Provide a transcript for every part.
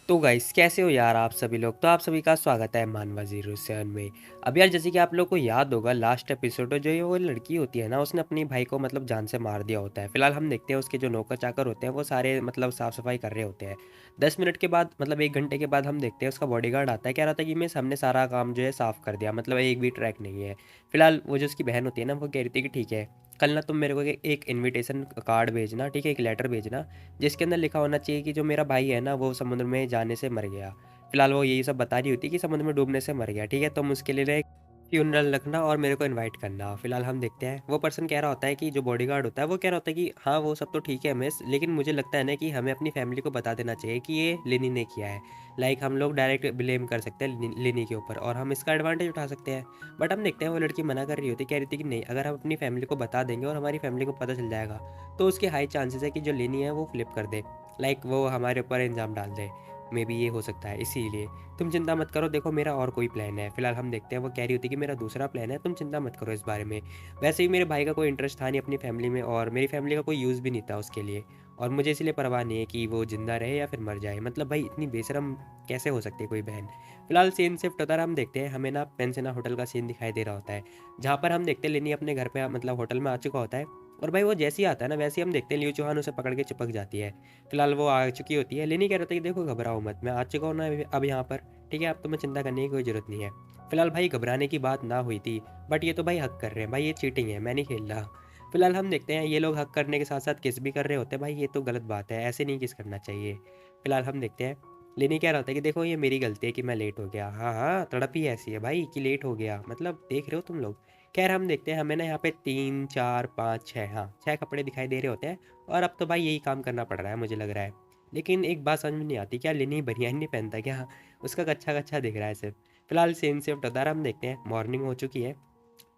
तो गाइस कैसे हो यार आप सभी लोग। तो आप सभी का स्वागत है मानवा 07 में। अब यार जैसे कि आप लोग को याद होगा लास्ट एपिसोड में जो ये वो लड़की होती है ना, उसने अपनी भाई को मतलब जान से मार दिया होता है। फिलहाल हम देखते हैं उसके जो नौकर चाकर होते हैं वो सारे मतलब साफ सफाई कर रहे होते हैं। 10 मिनट के बाद मतलब 1 घंटे के बाद हम देखते हैं उसका बॉडीगार्ड आता है, कह रहा था कि मैं हमने सारा काम जो है साफ कर दिया, मतलब एक भी ट्रैक नहीं है। फिलहाल वो जो उसकी बहन होती है ना, वो कह रही थी कि ठीक है, कल ना तुम मेरे को एक इनविटेशन कार्ड भेजना, ठीक है, एक लेटर भेजना जिसके अंदर लिखा होना चाहिए कि जो मेरा भाई है ना वो समुद्र में जाने से मर गया। फिलहाल वो यही सब बता रही होती है कि समुद्र में डूबने से मर गया, ठीक है, तुम उसके लिए ना एक फ्यूनरल रखना और मेरे को इनवाइट करना। फिलहाल हम देखते हैं वो पर्सन कह रहा होता है कि जो बॉडीगार्ड होता है वो कह रहा होता है कि हाँ वो सब तो ठीक है मिस, लेकिन मुझे लगता है ना कि हमें अपनी फैमिली को बता देना चाहिए कि ये लेनी ने किया है। लाइक हम लोग डायरेक्ट ब्लेम कर सकते हैं लेनी के ऊपर और हम इसका एडवांटेज उठा सकते हैं। बट हम देखते हैं वो लड़की मना कर रही होती, कह रही थी कि नहीं, अगर हम अपनी फैमिली को बता देंगे और हमारी फैमिली को पता चल जाएगा तो उसके हाई चांसेस है कि जो लेनी है वो फ्लिप कर दे, लाइक वो हमारे ऊपर इल्ज़ाम डाल दे। मे बी ये हो सकता है, इसीलिए तुम चिंता मत करो, देखो मेरा और कोई प्लान है। फिलहाल हम देखते हैं वो कह रही होती है कि मेरा दूसरा प्लान है, तुम चिंता मत करो इस बारे में। वैसे भी मेरे भाई का कोई इंटरेस्ट था नहीं अपनी फैमिली में और मेरी फैमिली का कोई यूज़ भी नहीं था उसके लिए, और मुझे इसलिए परवाह नहीं है कि वो जिंदा रहे या फिर मर जाए। मतलब भाई इतनी बेशरम कैसे हो सकती है कोई बहन। फिलहाल सीन शिफ्ट होता है, हम देखते हैं हमें ना पेंसिना होटल का सीन दिखाई दे रहा होता है, जहाँ पर हम देखते हैं लेनी अपने घर पे मतलब होटल में आ चुका होता है। और भाई वो जैसे ही आता है ना वैसे ही हम देखते हैं लियो चौहान उसे पकड़ के चिपक जाती है। फिलहाल वो आ चुकी होती है, लेनी कह रहा था कि देखो घबराओ मत, मैं आ चुका हूँ ना अब यहाँ पर, ठीक है, अब तुम्हें चिंता करने की कोई ज़रूरत नहीं है। फिलहाल भाई घबराने की बात ना हुई थी, बट ये तो भाई हक कर रहे हैं, भाई ये चीटिंग है, मैं नहीं खेल रहा। फिलहाल हम देखते हैं ये लोग हक करने के साथ साथ किस भी कर रहे होते हैं, भाई ये तो गलत बात है, ऐसे नहीं किस करना चाहिए। फिलहाल हम देखते हैं लेनी कह रहा होता है कि देखो ये मेरी गलती है कि मैं लेट हो गया, हाँ हाँ तड़प ही ऐसी है भाई कि लेट हो गया, मतलब देख रहे हो तुम लोग। खैर हम देखते हैं हमें ना यहाँ पे 3 4 5 6, हाँ 6 कपड़े दिखाई दे रहे होते हैं, और अब तो भाई यही काम करना पड़ रहा है मुझे लग रहा है। लेकिन एक बात समझ में नहीं आती, क्या लेनी बनियान नहीं पहनता क्या? उसका कच्चा कच्चा दिख रहा है सिर्फ। फिलहाल सेम से बता रहा, हम देखते हैं मॉर्निंग हो चुकी है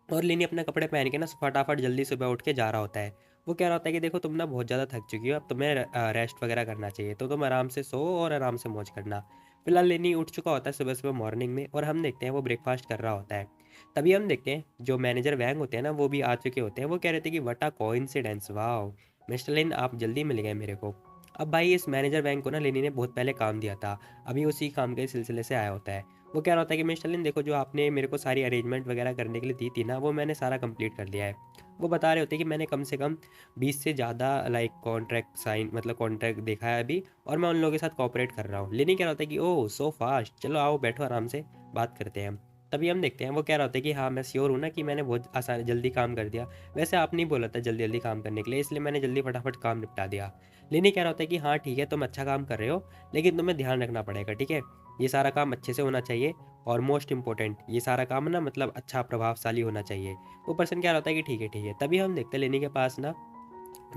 और लेनी अपने कपड़े पहन के ना फटाफट जल्दी सुबह उठ के जा रहा होता है। वो कह रहा होता है कि देखो तुम ना बहुत ज़्यादा थक चुकी हो, अब तुम्हें रेस्ट वगैरह करना चाहिए, तो तुम आराम से सो और आराम से मौज करना। फिलहाल लेनी उठ चुका होता है सुबह सुबह मॉर्निंग में, और हम देखते हैं वो ब्रेकफास्ट कर रहा होता है। तभी हम देखते हैं जो मैनेजर वैंग होते हैं ना वो भी आ चुके होते हैं। वो कह रहे थे कि what a coincidence, wow mister Lin आप जल्दी मिल गए मेरे को। अब भाई इस मैनेजर वैंग को ना लेनी ने बहुत पहले काम दिया था, अभी उसी काम के सिलसिले से आया होता है। वो कह रहा होता है कि मिस्टर लिन देखो, जो आपने मेरे को सारी अरेंजमेंट वगैरह करने के लिए दी थी ना, वो मैंने सारा कंप्लीट कर लिया है। वो बता रहे होते हैं कि मैंने कम से कम 20 से ज़्यादा लाइक कॉन्ट्रैक्ट साइन, मतलब कॉन्ट्रैक्ट देखा है अभी, और मैं उन लोगों के साथ कॉपरेट कर रहा हूँ। लेनी कह रहा होता है कि ओह सो फास्ट, चलो आओ बैठो आराम से बात करते हैं हम। तभी हम देखते हैं वो कह रहा होता है कि हाँ मैं श्योर हूँ ना कि मैंने बहुत आसान जल्दी काम कर दिया। वैसे आपने ही बोला था जल्दी जल्दी काम करने के लिए, इसलिए मैंने जल्दी फटाफट काम निपटा दिया। लेनी कह रहा होता है कि हाँ ठीक है तुम अच्छा काम कर रहे हो, लेकिन तुम्हें ध्यान रखना पड़ेगा, ठीक है, ये सारा काम अच्छे से होना चाहिए, और मोस्ट इंपॉर्टेंट ये सारा काम ना मतलब अच्छा प्रभावशाली होना चाहिए। वो पर्सन क्या होता है कि ठीक है ठीक है। तभी हम देखते हैं लेनी के पास ना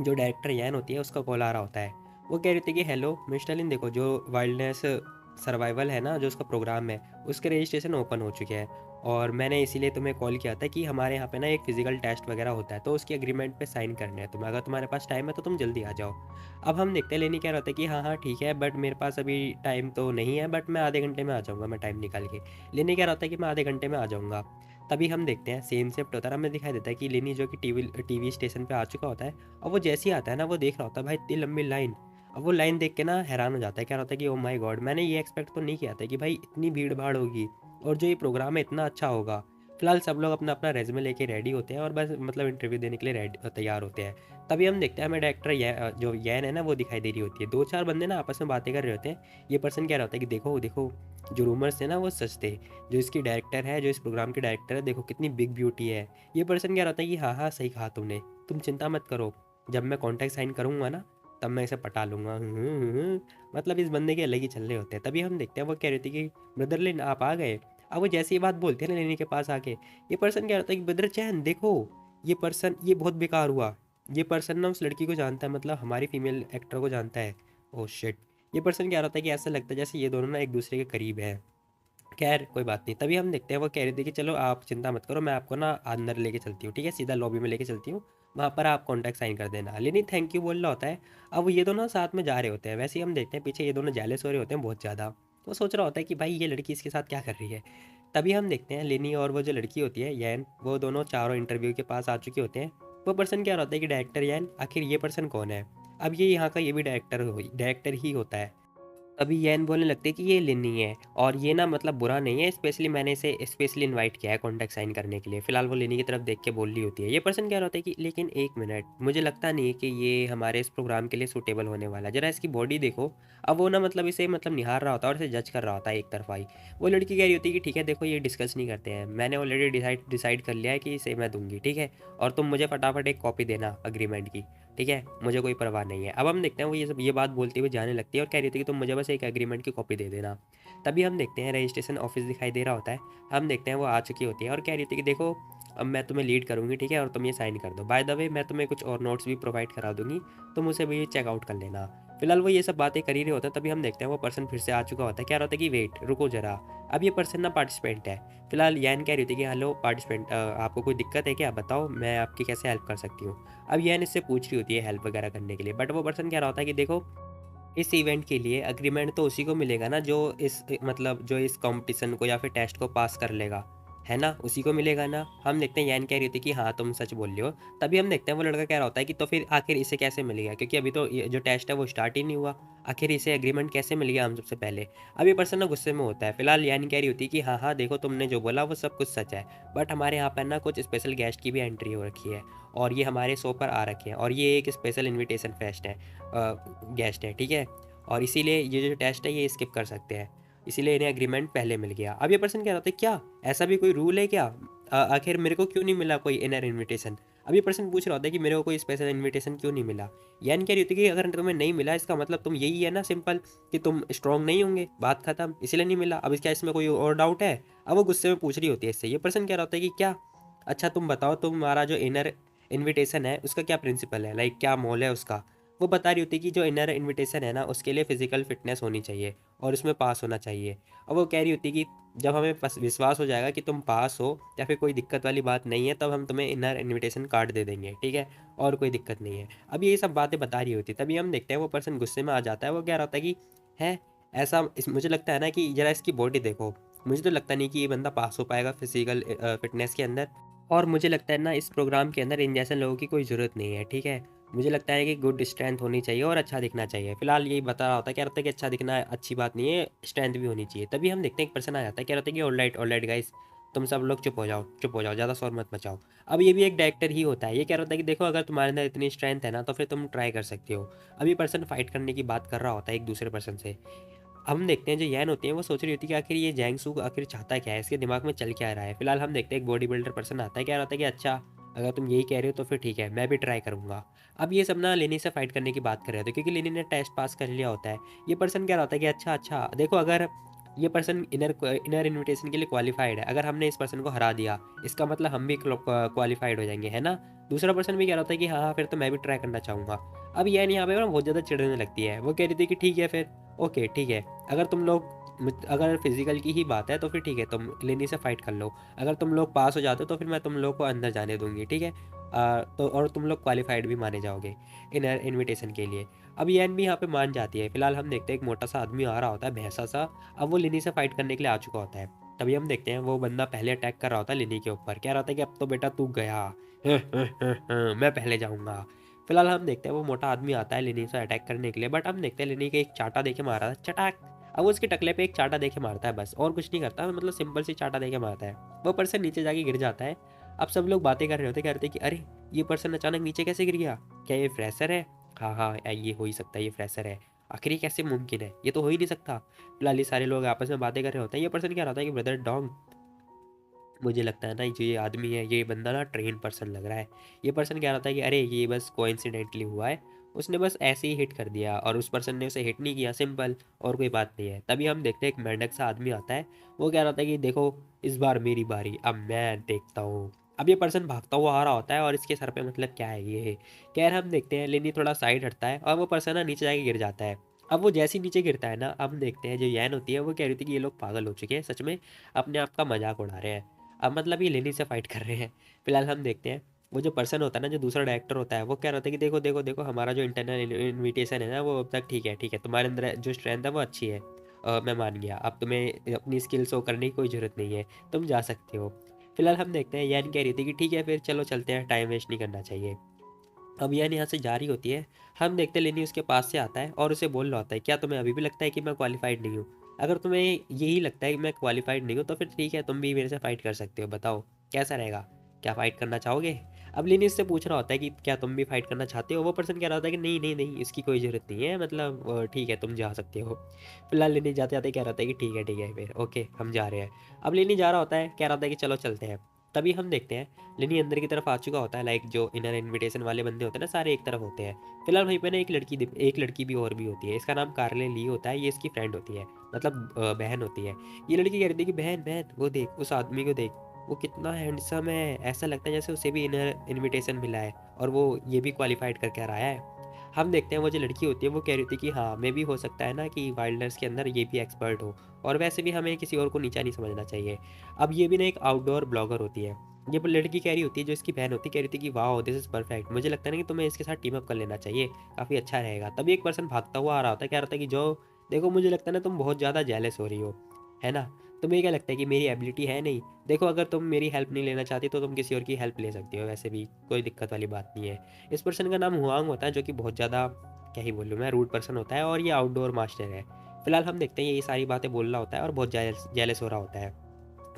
जो डायरेक्टर यान होती है उसका कॉल आ रहा होता है। वो कह रही थी कि हेलो मिस्टर लिन देखो, जो वाइल्डनेस सर्वाइवल है ना जो उसका प्रोग्राम है, उसके रजिस्ट्रेशन ओपन हो चुके हैं, और मैंने इसीलिए तुम्हें कॉल किया था कि हमारे यहाँ पे ना एक फिजिकल टेस्ट वगैरह होता है, तो उसकी एग्रीमेंट पे साइन करने हैं तुम्हें, अगर तुम्हारे पास टाइम है तो तुम जल्दी आ जाओ। अब हम देखते हैं लेनी क्या रहता है कि हाँ हाँ ठीक है, बट मेरे पास अभी टाइम तो नहीं है, बट मैं आधे घंटे में आ जाऊँगा, मैं टाइम निकाल के। लेनी क्या रहता है कि मैं आधे घंटे में आ जाऊँगा। तभी हम देखते हैं सेम शिफ्ट होता है, हमें दिखाई देता है कि लेनी जो कि टीवी स्टेशन पे आ चुका होता है। और वो जैसे ही आता है ना वो देख रहा होता है भाई इतनी लंबी लाइन। अब वो लाइन देख के ना हैरान हो जाता है, क्या होता है कि ओ माय गॉड, मैंने ये एक्सपेक्ट तो नहीं किया था कि भाई इतनी भीड़ भाड़ होगी और जो ये प्रोग्राम है इतना अच्छा होगा। फिलहाल सब लोग अपना अपना रेज्यूमे लेके रेडी होते हैं और बस मतलब इंटरव्यू देने के लिए रेडी तैयार होते हैं। तभी हम देखते हैं हमें डायरेक्टर जो यैन है ना वो दिखाई दे रही होती है, दो चार बंदे ना आपस में बातें कर रहे होते हैं। ये पर्सन कह रहा होता है कि देखो देखो, जो रूमर्स थे ना वो सच थे, जो इसकी डायरेक्टर है, जो इस प्रोग्राम की डायरेक्टर है, देखो कितनी बिग ब्यूटी है। ये पर्सन कह रहा होता है कि हाँ हाँ सही कहा तुमने, तुम चिंता मत करो, जब मैं कॉन्ट्रैक्ट साइन करूँगा ना तब मैं इसे पटा लूँगा। मतलब इस बंदे के अलग ही चल रहे होते हैं। तभी हम देखते हैं वो कह रही थी कि ब्रदर लिन आप आ गए। अब वो जैसी ये बात बोलती है ना लेनी के पास आके, ये पर्सन कह रहा था कि ब्रदर चैन देखो, ये पर्सन ये बहुत बेकार हुआ। ये पर्सन ना उस लड़की को जानता है, मतलब हमारी फीमेल एक्टर को जानता है। Oh shit. ये पर्सन कह रहा था कि ऐसा लगता है जैसे ये दोनों ना एक दूसरे के करीब हैं। खैर कोई बात नहीं। तभी हम देखते हैं वो कह रही थी कि चलो आप चिंता मत करो, मैं आपको ना अंदर लेके चलती हूँ, ठीक है, सीधा लॉबी में लेके चलती हूँ, वहाँ पर आप कॉन्टैक्ट साइन कर देना। लेनी थैंक यू बोल रहा होता है। अब ये दोनों साथ में जा रहे होते हैं, वैसे ही हम देखते हैं पीछे ये दोनों जेलस हो रहे होते हैं बहुत ज़्यादा। तो सोच रहा होता है कि भाई ये लड़की इसके साथ क्या कर रही है। तभी हम देखते हैं लेनी और वो जो लड़की होती है यैन, वो दोनों चारों इंटरव्यू के पास आ चुके होते हैं। वो पर्सन क्या होता है कि डायरेक्टर यैन, आखिर ये पर्सन कौन है? अब ये यहाँ का ये भी डायरेक्टर ही होता है। तभी यैन बोलने लगते हैं कि ये लिनी है और ये ना मतलब बुरा नहीं है, स्पेशली मैंने इसे स्पेशली इनवाइट किया है कॉन्टैक्ट साइन करने के लिए। फिलहाल वो लिनी की तरफ देख के बोल रही होती है। ये पर्सन कह रहा होता है कि लेकिन एक मिनट, मुझे लगता नहीं है कि ये हमारे इस प्रोग्राम के लिए सूटेबल होने वाला है, जरा इसकी बॉडी देखो। अब वो ना मतलब इसे मतलब निहार रहा होता है और इसे जज कर रहा होता है एक तरफा ही। वो लड़की कह रही होती है कि ठीक है देखो, ये डिस्कस नहीं करते हैं, मैंने ऑलरेडी डिसाइड कर लिया है कि इसे मैं दूंगी, ठीक है। और तुम मुझे फटाफट एक कॉपी देना अग्रीमेंट की, ठीक है, मुझे कोई परवाह नहीं है। अब हम देखते हैं वो ये बात बोलते हुए जाने लगती है और कह रही थी कि तुम मुझे बस एक एग्रीमेंट की कॉपी दे देना। तभी हम देखते हैं रजिस्ट्रेशन ऑफिस दिखाई दे रहा होता है। हम देखते हैं वो आ चुकी होती है और कह रही थी कि देखो, अब मैं तुम्हें लीड करूँगी, ठीक है, और तुम ये साइन कर दो। बाय द वे मैं तुम्हें कुछ और नोट्स भी प्रोवाइड करा दूंगी, तुम उसे भी चेकआउट कर लेना। फिलहाल वो ये सब बातें कर ही रहे होते हैं। तभी हम देखते हैं वो पर्सन फिर से आ चुका होता है। क्या होता है कि वेट, रुको जरा। अब ये पर्सन ना पार्टिसिपेंट है। फिलहाल यैन कह रही थी कि हेलो पार्टिसिपेंट, आपको कोई दिक्कत है क्या, बताओ मैं आपकी कैसे हेल्प कर सकती हूँ। अब यैन इससे पूछ रही होती है हेल्प वगैरह करने के लिए, बट वो पर्सन कह रहा होता है कि देखो, इस इवेंट के लिए एग्रीमेंट तो उसी को मिलेगा ना जो इस मतलब जो इस कंपटीशन को या फिर टेस्ट को पास कर लेगा, है ना? उसी को मिलेगा ना। हम देखते हैं यैन कह रही थी कि हाँ तुम सच बोल रही हो। तभी हम देखते हैं वो लड़का कह रहा होता है कि तो फिर आखिर इसे कैसे मिल गया, क्योंकि अभी तो ये जो टेस्ट है वो स्टार्ट ही नहीं हुआ। आखिर इसे एग्रीमेंट कैसे मिल गया हम सबसे पहले। अब ये पर्सन ना गुस्से में होता है। फिलहाल यैन कह रही होती है कि हाँ हाँ देखो, तुमने जो बोला वो सब कुछ सच है, बट हमारे यहाँ पर ना कुछ स्पेशल गेस्ट की भी एंट्री हो रखी है और ये हमारे शो पर आ रखे हैं और ये एक स्पेशल इन्विटेशन फेस्ट है, गेस्ट है, ठीक है। और इसीलिए ये जो टेस्ट है ये स्किप कर सकते हैं, इसीलिए इन्हें एग्रीमेंट पहले मिल गया। अब ये पर्सन कह रहा था क्या ऐसा भी कोई रूल है क्या, आखिर मेरे को क्यों नहीं मिला कोई इनर इनविटेशन। अब ये पर्सन पूछ रहा होता है कि मेरे को कोई स्पेशल इनविटेशन क्यों नहीं मिला। यानी कह रही होती है कि अगर तुम्हें नहीं मिला इसका मतलब तुम यही है ना सिंपल, कि तुम स्ट्रांग नहीं होंगे, बात खत्म, इसलिए नहीं मिला। अब इसका इसमें कोई और डाउट है। अब वो गुस्से में पूछ रही होती है इससे। ये पर्सन कह रहा होता है कि क्या, अच्छा तुम बताओ तुम्हारा जो इनर इनविटेशन है उसका क्या प्रिंसिपल है, लाइक क्या मोल है उसका। वो बता रही होती है कि जो इनर इनविटेशन है ना उसके लिए फिजिकल फिटनेस होनी चाहिए और उसमें पास होना चाहिए। और वो कह रही होती है कि जब हमें विश्वास हो जाएगा कि तुम पास हो या फिर कोई दिक्कत वाली बात नहीं है, तब हम तुम्हें इनर इनविटेशन कार्ड दे देंगे, ठीक है, और कोई दिक्कत नहीं है। अब ये सब बातें बता रही होती तभी हम देखते हैं वो पर्सन गुस्से में आ जाता है। वो कह रहा होता है कि है ऐसा मुझे लगता है ना कि जरा इसकी बॉडी देखो, मुझे तो लगता नहीं कि ये बंदा पास हो पाएगा फिजिकल फिटनेस के अंदर। और मुझे लगता है ना इस प्रोग्राम के अंदर इन जैसे लोगों की कोई ज़रूरत नहीं है, ठीक है। मुझे लगता है कि गुड स्ट्रेंथ होनी चाहिए और अच्छा दिखना चाहिए। फिलहाल यही बता रहा होता है, कह रहा था कि अच्छा दिखना अच्छी बात नहीं है, स्ट्रेंथ भी होनी चाहिए। तभी हम देखते हैं एक पर्सन आ जाता है, कह रहा था कि ऑल राइट गाइस, तुम सब लोग चुप हो जाओ, ज़्यादा शोर मत मचाओ। अब ये भी एक डायरेक्टर ही होता है। ये कह रहा था कि देखो, अगर तुम्हारे अंदर इतनी स्ट्रेंथ है ना तो फिर तुम ट्राई कर सकते हो। अब ये पर्सन फाइट करने की बात कर रहा होता है एक दूसरे पर्सन से। हम देखते हैं जो यैन होती है वो सोच रही होती है कि आखिर ये जैंगसू आखिर चाहता क्या है, इसके दिमाग में चल क्या रहा है। फिलहाल हम देखते हैं एक बॉडी बिल्डर पर्सन आता है, कह रहा था कि अच्छा अगर तुम यही कह रहे हो तो फिर ठीक है, मैं भी ट्राई करूंगा। अब ये सब ना लेनी से फाइट करने की बात कर रहे थे क्योंकि लेनी ने टेस्ट पास कर लिया होता है। ये पर्सन कह रहा होता है कि अच्छा अच्छा देखो, अगर ये पर्सन इनर इनर इन्विटेशन के लिए क्वालिफाइड है, अगर हमने इस पर्सन को हरा दिया इसका मतलब हम भी क्वालिफाइड हो जाएंगे, है ना। दूसरा पर्सन भी कह रहा होता है कि हाँ हाँ फिर तो मैं भी ट्राई करना चाहूँगा। अब यैन यहाँ पे ना बहुत ज़्यादा चिढ़ने लगती है। वो कह रही थी कि ठीक है फिर, ओके ठीक है, अगर तुम लोग अगर फिजिकल की ही बात है तो फिर ठीक है, तुम लेनी से फाइट कर लो। अगर तुम लोग पास हो जाते हो तो फिर मैं तुम लोग को अंदर जाने दूंगी, ठीक है। तो और तुम लोग क्वालिफाइड भी माने जाओगे इनर इनविटेशन के लिए। अब यैन भी यहाँ पे मान जाती है। फिलहाल हम देखते हैं एक मोटा सा आदमी आ रहा होता है, भैंसा सा। अब वो लिनी से फाइट करने के लिए आ चुका होता है। तभी हम देखते हैं वो बंदा पहले अटैक कर रहा होता है लिनी के ऊपर। कह रहा था कि अब तो बेटा तू गया, मैं पहले जाऊंगा। फिलहाल हम देखते हैं वो मोटा आदमी आता है लिनी से अटैक करने के लिए, बट हम देखते हैं लिनी के एक चाटा देके मारा था, चटाक। अब वो उसके टकले पे एक चाटा देके मारता है बस, और कुछ नहीं करता, मतलब सिंपल सी चाटा देके मारता है। वो पर्सन नीचे जाके गिर जाता है। अब सब लोग बातें कर रहे होते, कह रहे थे कि अरे ये पर्सन अचानक नीचे कैसे गिर गया, क्या ये फ्रेशर है। हाँ हाँ ये हो ही सकता है, ये फ्रेशर है, आखिर ये कैसे मुमकिन है, ये तो हो ही नहीं सकता। फिलहाल ये सारे लोग आपस में बातें कर रहे होते हैं। ये पर्सन क्या रहा था कि ब्रदर डॉग, मुझे लगता है ना जो ये आदमी है ये बंदा ना ट्रेन पर्सन लग रहा है। ये पर्सन कह रहा था कि अरे ये बस कोइंसिडेंटली हुआ है, उसने बस ऐसे ही हिट कर दिया और उस पर्सन ने उसे हिट नहीं किया, सिंपल, और कोई बात नहीं है। तभी हम देखते हैं एक मेंढक सा आदमी आता है। वो कह रहा था कि देखो इस बार मेरी बारी, अब मैं देखता हूँ। अब ये पर्सन भागता हुआ आ रहा होता है और इसके सर पे मतलब क्या है ये, खैर हम देखते हैं लेनी थोड़ा साइड हटता है और वो पर्सन ना नीचे जाके गिर जाता है। अब वो जैसे ही नीचे गिरता है ना, अब देखते हैं जो यैन होती है वो कह रही थी कि ये लोग पागल हो चुके हैं सच में, अपने आप का मजाक उड़ा रहे हैं। अब मतलब ये लेनी से फाइट कर रहे हैं। फिलहाल हम देखते हैं वो जो पर्सन होता है ना, जो दूसरा डायरेक्टर होता है, वो कह रहा था कि देखो देखो देखो, हमारा जो इंटरनल इनविटेशन है ना वो अब तक ठीक है, तुम्हारे अंदर जो स्ट्रेंथ है वो अच्छी है, मैं मान गया, अब तुम्हें अपनी स्किल शो करने की कोई ज़रूरत नहीं है, तुम जा सकते हो। फिलहाल हम देखते हैं यैन कह रही थी कि ठीक है फिर चलो चलते हैं, टाइम वेस्ट नहीं करना चाहिए। अब यान यहाँ से जा रही होती है। हम देखते हैं लिनी उसके पास से आता है और उसे बोल रहा होता है, क्या तुम्हें अभी भी लगता है कि मैं क्वालिफाइड नहीं हूँ? अगर तुम्हें यही लगता है कि मैं क्वालिफाइड नहीं हूँ तो फिर ठीक है, तुम भी मेरे से फाइट कर सकते हो, बताओ कैसा रहेगा? क्या फाइट करना चाहोगे? अब लिनी इससे पूछ रहा होता है कि क्या तुम भी फाइट करना चाहते हो? वो पर्सन कह रहा होता है कि नहीं नहीं नहीं, इसकी कोई ज़रूरत नहीं है, मतलब ठीक है तुम जा सकते हो। फिलहाल लिनी जाते जाते कह रहा होता है कि ठीक है फिर ओके हम जा रहे हैं। अब लिनी जा रहा होता है, कह रहा होता है कि चलो चलते हैं। तभी हम देखते हैं लेनी अंदर की तरफ आ चुका होता है। लाइक जो इनर इनविटेशन वाले बंदे होते हैं ना, सारे एक तरफ होते हैं। फिलहाल वहीं पे ना एक लड़की भी और भी होती है। इसका नाम कार्ले ली होता है, ये इसकी फ्रेंड होती है, मतलब बहन होती है। ये लड़की कह रही थी कि बहन बहन वो देख, उस आदमी को देख, वो कितना हैंडसम है, ऐसा लगता है जैसे उसे भी इनर इनविटेशन मिला है और वो ये भी क्वालिफाइड करके आया है। हम देखते हैं वो जो लड़की होती है वो कह रही थी कि हाँ मैं भी हो सकता है ना कि वाइल्डर्स के अंदर ये भी एक्सपर्ट हो, और वैसे भी हमें किसी और को नीचा नहीं समझना चाहिए। अब ये भी ना एक आउटडोर ब्लॉगर होती है। ये लड़की कह रही होती है, जो इसकी बहन होती है, कह रही थी कि वाह दिस इज़ परफेक्ट, मुझे लगता है ना कि तुम्हें इसके साथ टीम अप कर लेना चाहिए, काफ़ी अच्छा रहेगा। तभी एक पर्सन भागता हुआ आ रहा होता है, कह रहा था कि जो देखो मुझे लगता है ना तुम बहुत ज़्यादा जेलस हो रही हो, है ना? तुम्हें क्या लगता है कि मेरी एबिलिटी है नहीं? देखो अगर तुम मेरी हेल्प नहीं लेना चाहती तो तुम किसी और की हेल्प ले सकती हो, वैसे भी कोई दिक्कत वाली बात नहीं है। इस पर्सन का नाम हुआंग होता है, जो कि बहुत ज़्यादा क्या ही बोलूँ मैं, रूड पर्सन होता है और ये आउटडोर मास्टर है। फिलहाल हम देखते हैं ये सारी बातें बोल रहा होता है और बहुत जेलस हो रहा होता है।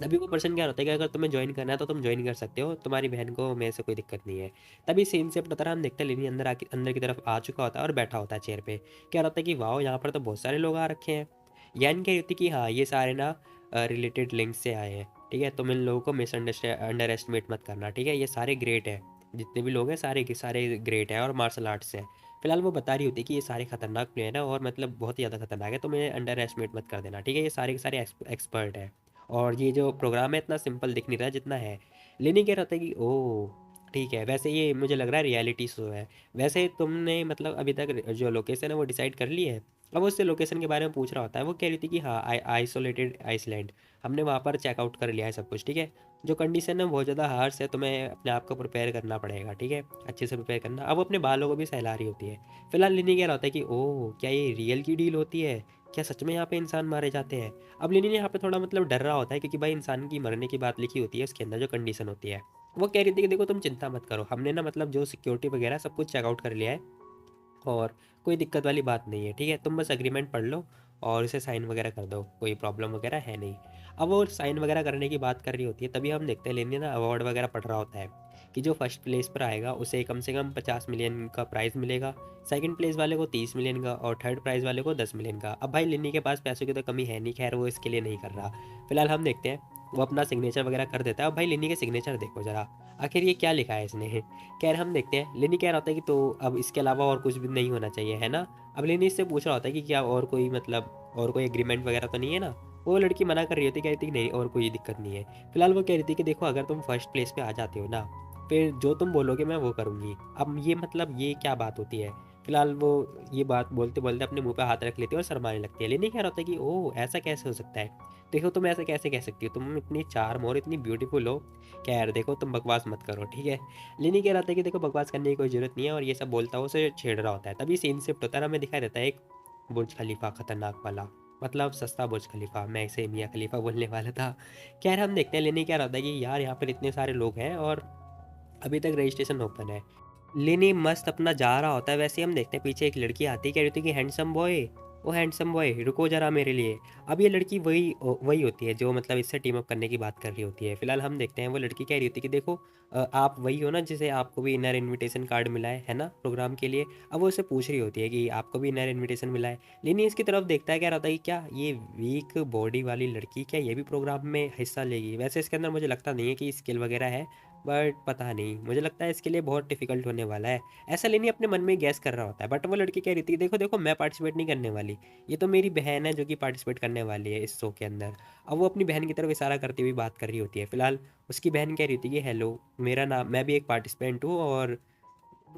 तभी वो पर्सन क्या होता है कि अगर तुम्हें ज्वाइन करना है तो तुम ज्वाइन कर सकते हो, तुम्हारी बहन को मेरे से कोई दिक्कत नहीं है। तभी सेम से पता हम देखते हैं लिनी अंदर की तरफ आ चुका होता है और बैठा होता है चेयर पे। क्या होता है कि वाह यहाँ पर तो बहुत सारे लोग आ रखे हैं। यान कह रही होती कि हाँ ये सारे ना रिलेटेड लिंक से आए हैं, ठीक है? तुम इन लोगों को अंडर एस्टिमेट मत करना, ठीक है? ये सारे ग्रेट है, जितने भी लोग हैं सारे के सारे ग्रेट हैं और मार्शल आर्ट्स से हैं। फिलहाल वो बता रही होती है कि ये सारे खतरनाक प्लेयर हैं और मतलब बहुत ही ज़्यादा खतरनाक है, तो मैं अंडर एस्टिमेट मत कर देना, ठीक है? ये सारे के सारे एक्सपर्ट हैं और ये जो प्रोग्राम है इतना सिंपल दिख नहीं रहा जितना है। लेनी कह रहा था कि ओह ठीक है, वैसे ये मुझे लग रहा है रियलिटी शो है। वैसे तुमने मतलब अभी तक जो लोकेशन है वो डिसाइड कर ली है? अब वो उससे लोकेशन के बारे में पूछ रहा होता है। वो कह रही थी कि हाँ आइसोलेटेड आइसलैंड, हमने वहाँ पर चेकआउट कर लिया है सब कुछ, ठीक है? जो कंडीशन है बहुत ज़्यादा हार्श है, तुम्हें अपने आप को प्रिपेयर करना पड़ेगा, ठीक है? अच्छे से प्रिपेयर करना। अब वो अपने बालों को भी सहला रही होती है। फिलहाल लिनी कह रहा होता है कि ओह क्या ये रियल की डील होती है? क्या सच में यहाँ पे इंसान मारे जाते हैं? अब लेनिन यहाँ पे थोड़ा मतलब डर रहा होता है, क्योंकि भाई इंसान की मरने की बात लिखी होती है उसके अंदर, जो कंडीशन होती है। वो कह रही थी कि देखो तुम चिंता मत करो, हमने ना मतलब जो सिक्योरिटी वगैरह सब कुछ चेकआउट कर लिया है और कोई दिक्कत वाली बात नहीं है, ठीक है? तुम बस एग्रीमेंट पढ़ लो और इसे साइन वगैरह कर दो, कोई प्रॉब्लम वगैरह है नहीं। अब वो साइन वगैरह करने की बात कर रही होती है, तभी हम देखते हैं लेनी ना अवार्ड वगैरह पढ़ रहा होता है कि जो फर्स्ट प्लेस पर आएगा उसे कम से कम 50 मिलियन का प्राइज़ मिलेगा, सेकंड प्लेस वाले को 30 मिलियन का और थर्ड प्राइज़ वाले को 10 मिलियन का। अब भाई लिन्नी के पास पैसों की तो कमी है नहीं, खैर वो इसके लिए नहीं कर रहा। फिलहाल हम देखते हैं वो अपना सिग्नेचर वगैरह कर देता है। अब भाई लिन्नी के सिग्नेचर देखो ज़रा, आखिर ये क्या लिखा है इसने? खैर हम देखते हैं। लिनी कह रहा होता है कि तो अब इसके अलावा और कुछ भी नहीं होना चाहिए, है ना? अब लिनी इससे पूछ रहा होता है कि क्या और कोई मतलब और कोई एग्रीमेंट वगैरह तो नहीं है ना? वो लड़की मना कर रही होती है, कह रही थी कि नहीं और कोई दिक्कत नहीं है। फिलहाल वो कह रही थी कि देखो अगर तुम फर्स्ट प्लेस पे आ जाते हो ना, फिर जो तुम बोलोगे मैं वो करूँगी। अब ये मतलब ये क्या बात होती है? फिलहाल वो ये बात बोलते बोलते अपने मुंह पे हाथ रख लेती है और शर्माने लगती है। लिनी कह रहा होता है कि ओह ऐसा कैसे हो सकता है? देखो तुम ऐसे कैसे कह सकती हो, तुम इतनी चार्म और इतनी ब्यूटीफुल हो। खैर देखो तुम बकवास मत करो, ठीक है? लेनी कह रहा था कि देखो बकवास करने की कोई ज़रूरत नहीं है, और ये सब बोलता हुआ उसे छेड़ रहा होता है। तभी सीन शिफ्ट होता है और हमें दिखाई देता है एक बुर्ज खलीफा खतरनाक वाला, मतलब सस्ता बुर्ज खलीफा, मैं इसे मियाँ खलीफा बोलने वाला था। खैर हम देखते हैं लेनी क्या रहा था कि यार यहाँ पर इतने सारे लोग हैं और अभी तक रजिस्ट्रेशन ओपन है। लेनी मस्त अपना जा रहा होता है, वैसे ही हम देखते हैं पीछे एक लड़की आती है, कह रही होती है कि हैंडसम बॉय, ओ हैंडसम बॉय रुको ज़रा मेरे लिए। अब ये लड़की वही होती है जो मतलब इससे टीम अप करने की बात कर रही होती है। फिलहाल हम देखते हैं वो लड़की कह रही होती है कि देखो आप वही हो ना जिसे आपको भी इनर इनविटेशन कार्ड मिला है ना प्रोग्राम के लिए? अब वो उससे पूछ रही होती है कि आपको भी इनर इनविटेशन मिला है? लेनी इसकी तरफ देखता है, कह रहा था कि क्या ये वीक बॉडी वाली लड़की क्या ये भी प्रोग्राम में हिस्सा लेगी? वैसे इसके अंदर मुझे लगता नहीं है कि स्किल वगैरह है, बट पता नहीं, मुझे लगता है इसके लिए बहुत डिफिकल्ट होने वाला है। ऐसा लेनी अपने मन में गैस कर रहा होता है, बट वो लड़की कह रही थी देखो देखो मैं पार्टिसिपेट नहीं करने वाली, ये तो मेरी बहन है जो कि पार्टिसिपेट करने वाली है इस शो के अंदर। अब वो अपनी बहन की तरफ इशारा करती हुई बात कर रही होती है। फिलहाल उसकी बहन कह रही थी कि हेलो मेरा नाम, मैं भी एक पार्टिसिपेंट हूँ और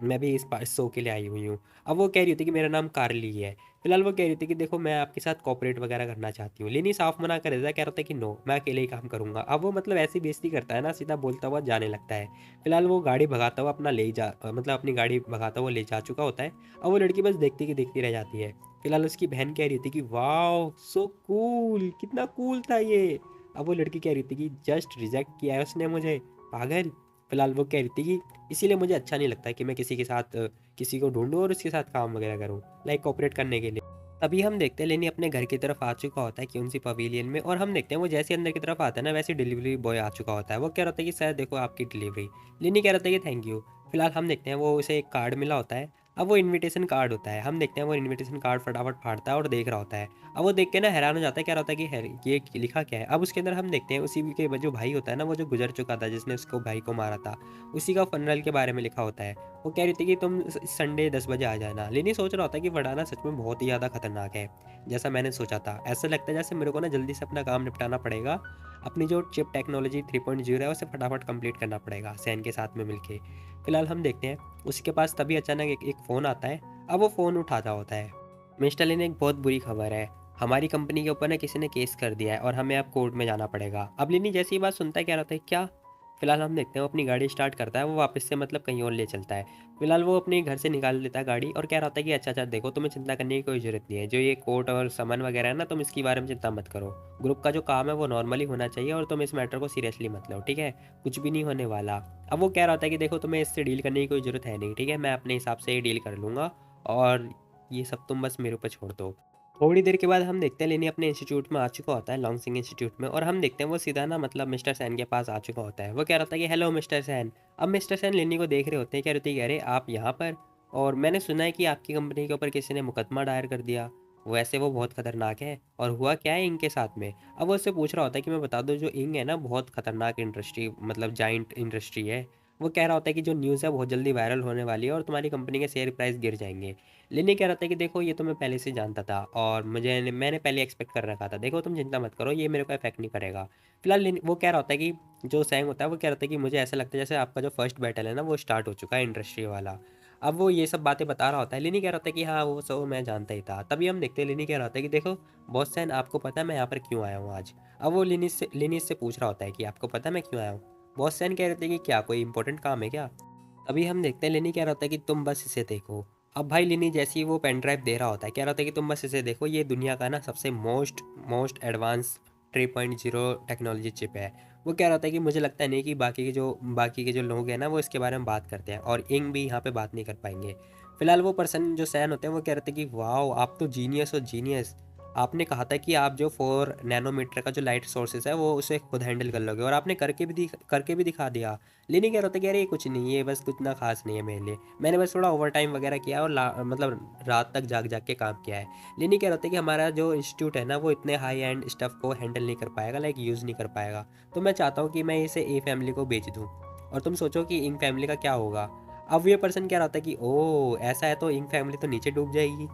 मैं भी इस शो के लिए आई हुई हूँ। अब वो कह रही थी कि मेरा नाम कार्ली है। फिलहाल वो कह रही थी कि देखो मैं आपके साथ कोऑपरेट वगैरह करना चाहती हूँ। लेनी साफ मना कर देता है, कह रहा था कि नो मैं अकेले ही काम करूँगा। अब वो मतलब ऐसी बेइज्जती करता है ना, सीधा बोलता हुआ जाने लगता है। फिलहाल वो गाड़ी भगाता हुआ मतलब अपनी गाड़ी भगाता हुआ ले जा चुका होता है। अब वो लड़की बस देखती की देखती रह जाती है। फिलहाल उसकी बहन कह रही थी कि वाओ सो कूल, कितना कूल था ये। अब वो लड़की कह रही थी कि जस्ट रिजेक्ट किया है उसने मुझे, पागल। फिलहाल वो कह रही थी कि इसीलिए मुझे अच्छा नहीं लगता कि मैं किसी के साथ किसी को ढूँढूँ और उसके साथ काम वगैरह करूँ, लाइक कोऑपरेट करने के लिए। तभी हम देखते हैं लेनी अपने घर की तरफ आ चुका होता है क्यून सी पवेलियन में, और हम देखते हैं वो जैसे ही अंदर की तरफ आता है ना, वैसे डिलीवरी बॉय आ चुका होता है। वो कह रहा होता है कि सर देखो आपकी डिलीवरी। लेनी कह रहा था कि थैंक यू। फिलहाल हम देखते हैं वो उसे एक कार्ड मिला होता है। अब वो इनविटेशन कार्ड होता है। हम देखते हैं वो इनविटेशन कार्ड फटाफट फाड़ता है और देख रहा होता है। अब वो देख के ना हैरान हो जाता है, कह रहा होता है कि ये लिखा क्या है। अब उसके अंदर हम देखते हैं उसी के जो भाई होता है ना, वो जो गुजर चुका था, जिसने उसको भाई को मारा था, उसी का फनरल के बारे में लिखा होता है। वो कह रही थी कि तुम संडे 10 बजे आ जाना। लेनी सोच रहा होता है कि वडाना सच में बहुत ही ज़्यादा खतरनाक है, जैसा मैंने सोचा था। ऐसा लगता है जैसे मेरे को ना जल्दी से अपना काम निपटाना पड़ेगा। अपनी जो चिप टेक्नोलॉजी 3.0 है उसे फटाफट कंप्लीट करना पड़ेगा सैन के साथ में मिलके। फिलहाल हम देखते हैं उसके पास तभी अचानक एक फ़ोन आता है। अब वो फ़ोन उठाता होता है। मिस्टर लिन, एक बहुत बुरी खबर है। हमारी कंपनी के ऊपर ना किसी ने केस कर दिया है और हमें अब कोर्ट में जाना पड़ेगा। अब लिनी जैसी ही बात सुनता है, क्या रहता है क्या। फिलहाल हम देखते हैं वो अपनी गाड़ी स्टार्ट करता है, वो वापस से मतलब कहीं और ले चलता है। फिलहाल वो अपने घर से निकाल लेता है गाड़ी और कह रहा होता है कि अच्छा अच्छा देखो, तुम्हें चिंता करने की कोई ज़रूरत नहीं है। जो ये कोर्ट और समन वगैरह है ना, तुम इसके बारे में चिंता मत करो। ग्रुप का जो काम है वो नॉर्मली होना चाहिए और तुम इस मैटर को सीरियसली मत लो, ठीक है। कुछ भी नहीं होने वाला। अब वो कह रहा होता है कि देखो, तुम्हें इससे डील करने की कोई ज़रूरत है नहीं, ठीक है। मैं अपने हिसाब से ही डील कर लूँगा और ये सब तुम बस मेरे ऊपर छोड़ दो। थोड़ी देर के बाद हम देखते हैं लेनी अपने इंस्टीट्यूट में आ चुका होता है, लॉन्गसिंग इंस्टीट्यूट में, और हम देखते हैं वो सीधा ना मतलब मिस्टर सैन के पास आ चुका होता है। वो कह रहा था कि हेलो मिस्टर सैन। अब मिस्टर सैन लेनी को देख रहे होते हैं, कह रहे थे अरे आप यहाँ पर, और मैंने सुना है कि आपकी कंपनी के ऊपर किसी ने मुकदमा दायर कर दिया। वैसे वो बहुत खतरनाक है, और हुआ क्या है इंग के साथ में। अब वो उससे पूछ रहा होता है कि मैं बता दूं, जो इंग है ना बहुत खतरनाक इंडस्ट्री, मतलब जाइंट इंडस्ट्री है। वो कह रहा होता है कि जो न्यूज़ है बहुत जल्दी वायरल होने वाली है और तुम्हारी कंपनी के शेयर प्राइस गिर जाएंगे। लेनी कह रहा था कि देखो, ये तो मैं पहले से जानता था और मैंने पहले एक्सपेक्ट कर रखा था। देखो तुम चिंता मत करो, ये मेरे को इफेक्ट नहीं करेगा। फिलहाल वो कह रहा होता है कि जो सैंग होता है वो कह रहा था कि मुझे ऐसा लगता है जैसे आपका जो फर्स्ट बैटल है ना वो स्टार्ट हो चुका है इंडस्ट्री वाला। अब वो ये सब बातें बता रहा होता है। लेनी कह रहा होता है कि हाँ वो सब मैं जानता ही था। तभी हम देखते हैं लेनी कह रहा होता है कि देखो बॉस सैन, आपको पता है मैं यहाँ पर क्यों आया हूँ आज। अब वो लेनी से पूछ रहा होता है कि आपको पता है मैं क्यों आया हूँ। बॉस सैन कह रहे थे कि क्या कोई इंपॉर्टेंट काम है क्या। अभी हम देखते हैं लेनी कह रहा होता है कि तुम बस इसे देखो। अब भाई लेनी जैसे ही वो पेन ड्राइव दे रहा होता है, कह रहा होता है कि तुम बस इसे देखो, ये दुनिया का ना सबसे most most advance 3.0 technology chip है। वो कह रहा होता है कि मुझे लगता है नहीं कि बाकी के जो लोग हैं ना वो इसके बारे में बात करते हैं, और इंग भी यहाँ पे बात नहीं कर पाएंगे। फिलहाल वो पर्सन जो सैन होते हैं वो कह रहे थे कि वाह आप तो जीनियस हो जीनियस। आपने कहा था कि आप जो 4 नैनोमीटर का जो लाइट सोर्सेस है वो उसे खुद हैंडल कर लोगे, और आपने करके भी दिखा दिया। लेनी कह रहा था कि अरे ये कुछ नहीं है, बस कुछ ना खास नहीं है मेरे लिए। मैंने बस थोड़ा ओवर टाइम वगैरह किया और मतलब रात तक जाग जाग के काम किया है। लेनी कह रहा था कि हमारा जो इंस्टीट्यूट है ना वो इतने हाई एंड स्टफ़ को हैंडल नहीं कर पाएगा, लाइक यूज़ नहीं कर पाएगा। तो मैं चाहता हूँ कि मैं इसे ए फैमिली को बेच दूँ, और तुम सोचो कि इंग फैमिली का क्या होगा। अब ये पर्सन कह रहा था कि ओह ऐसा है तो इंग फैमिली तो नीचे डूब जाएगी।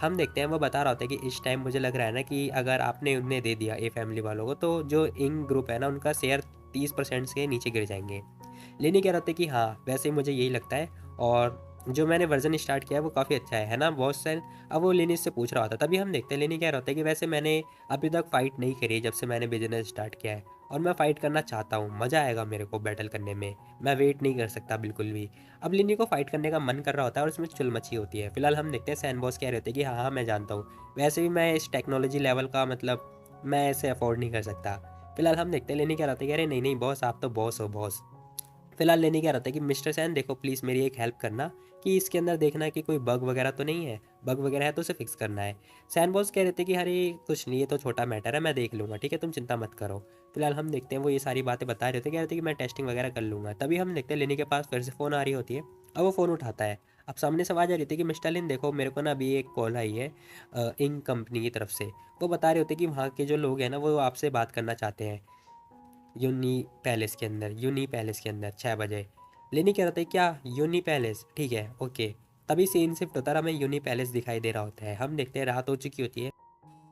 हम देखते हैं वो बता रहा होता है कि इस टाइम मुझे लग रहा है ना कि अगर आपने उन्हें दे दिया ए फैमिली वालों को, तो जो इंग ग्रुप है ना उनका शेयर 30% से नीचे गिर जाएंगे। लेनी कह रहे थे कि हाँ वैसे ही मुझे यही लगता है, और जो मैंने वर्जन स्टार्ट किया है वो काफ़ी अच्छा है ना बॉस सैन। अब वो लेनी से पूछ रहा होता, तभी हम देखते हैं लेनी कह रहा होता है कि वैसे मैंने अभी तक फ़ाइट नहीं करी जब से मैंने बिजनेस स्टार्ट किया है, और मैं फ़ाइट करना चाहता हूँ, मज़ा आएगा मेरे को बैटल करने में। मैं वेट नहीं कर सकता बिल्कुल भी। अब लेनी को फ़ाइट करने का मन कर रहा होता है और उसमें चुल मची होती है। फिलहाल हम देखते हैं सैन बॉस कह रहे थे कि हाँ हाँ मैं जानता हूँ, वैसे भी मैं इस टेक्नोलॉजी लेवल का मतलब मैं इसे अफोर्ड नहीं कर सकता। फिलहाल हम देखते हैं लेनी कह रहा था कि अरे नहीं नहीं बॉस, आप तो बॉस हो बॉस। फिलहाल लेनी कह रहा था कि मिस्टर सैन देखो प्लीज़ मेरी एक हेल्प करना, कि इसके अंदर देखना कि कोई बग वगैरह तो नहीं है। बग वगैरह है तो उसे फिक्स करना है। सैन बॉस कह रहे थे कि अरे कुछ नहीं, ये तो छोटा मैटर है, मैं देख लूँगा, ठीक है तुम चिंता मत करो। फिलहाल हम देखते हैं वो ये सारी बातें बता रहे थे, कह रहे थे कि मैं टेस्टिंग वगैरह कर लूँगा। तभी हम देखते हैं लेनी के पास फिर से फ़ोन आ रही होती है। अब वो फ़ोन उठाता है। अब सामने से आवाज़ आ रही थी कि मिस्टर लिन देखो मेरे को ना अभी एक कॉल आई है इंक कंपनी की तरफ से। वो बता रहे होते कि वहाँ के जो लोग हैं ना वो आपसे बात करना चाहते हैं यूनी पैलेस के अंदर 6 बजे। लेनी कह रहा था क्या यूनी पैलेस, ठीक है ओके। तभी सीन शिफ्ट होता है, हमें यूनी पैलेस दिखाई दे रहा होता है। हम देखते हैं रात हो चुकी होती है।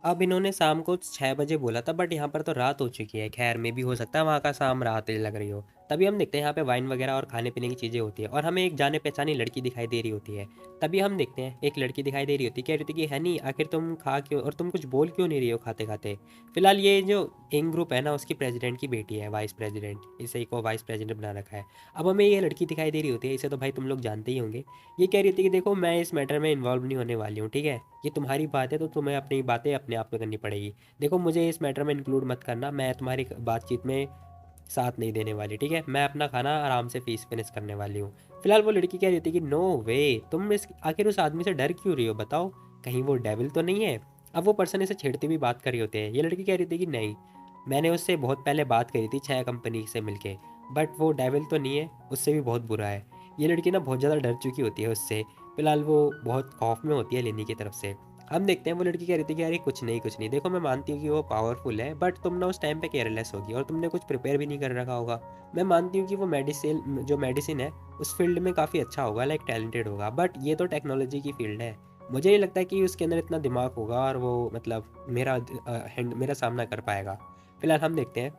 अब इन्होंने शाम को 6 बजे बोला था, बट यहाँ पर तो रात हो चुकी है। खैर में भी हो सकता है वहाँ का शाम रात ही लग रही हो। तभी हम देखते हैं यहाँ पे वाइन वगैरह और खाने पीने की चीज़ें होती है, और हमें एक जाने पहचानी लड़की दिखाई दे रही होती है। तभी हम देखते हैं एक लड़की दिखाई दे रही होती है, कह रही थी कि है नहीं आखिर तुम खा क्यों और तुम कुछ बोल क्यों नहीं रही हो खाते खाते। फिलहाल ये जो इंग ग्रुप है ना उसकी प्रेसिडेंट की बेटी है, वाइस प्रेसिडेंट, इसे को वाइस प्रेसिडेंट बना रखा है। अब हमें ये लड़की दिखाई दे रही होती है, इसे तो भाई तुम लोग जानते ही होंगे। ये कह रही थी कि देखो मैं इस मैटर में इन्वॉल्व नहीं होने वाली हूँ, ठीक है। ये तुम्हारी बात है तो तुम्हें अपनी बातें अपने आप में करनी पड़ेगी। देखो मुझे इस मैटर में इंक्लूड मत करना, मैं तुम्हारी बातचीत में साथ नहीं देने वाली, ठीक है? मैं अपना खाना आराम से फीस फिनिश करने वाली हूँ। फिलहाल वो लड़की कह रही थी कि नो वे, तुम इस आखिर उस आदमी से डर क्यों रही हो बताओ? कहीं वो डेविल तो नहीं है? अब वो पर्सन इसे छेड़ती हुई बात कर रहे होते हैं। ये लड़की कह रही थी कि नहीं, मैंने उससे बहुत पहले बात करी थी 6 कंपनी से मिलके, बट वो डेविल तो नहीं है, उससे भी बहुत बुरा है। ये लड़की ना बहुत ज़्यादा डर चुकी होती है उससे। फिलहाल वो बहुत खौफ में होती है लेनी की तरफ से। हम देखते हैं वो लड़की कह रही थी कि अरे कुछ नहीं कुछ नहीं, देखो मैं मानती हूँ कि वो पावरफुल है, बट तुम ना उस टाइम पे केयरलेस होगी और तुमने कुछ प्रिपेयर भी नहीं कर रखा होगा। मैं मानती हूँ कि वो मेडिसिन है उस फील्ड में काफ़ी अच्छा होगा, लाइक टैलेंटेड होगा, बट ये तो टेक्नोलॉजी की फील्ड है। मुझे नहीं लगता कि उसके अंदर इतना दिमाग होगा और वो मतलब मेरा सामना कर पाएगा। फिलहाल हम देखते हैं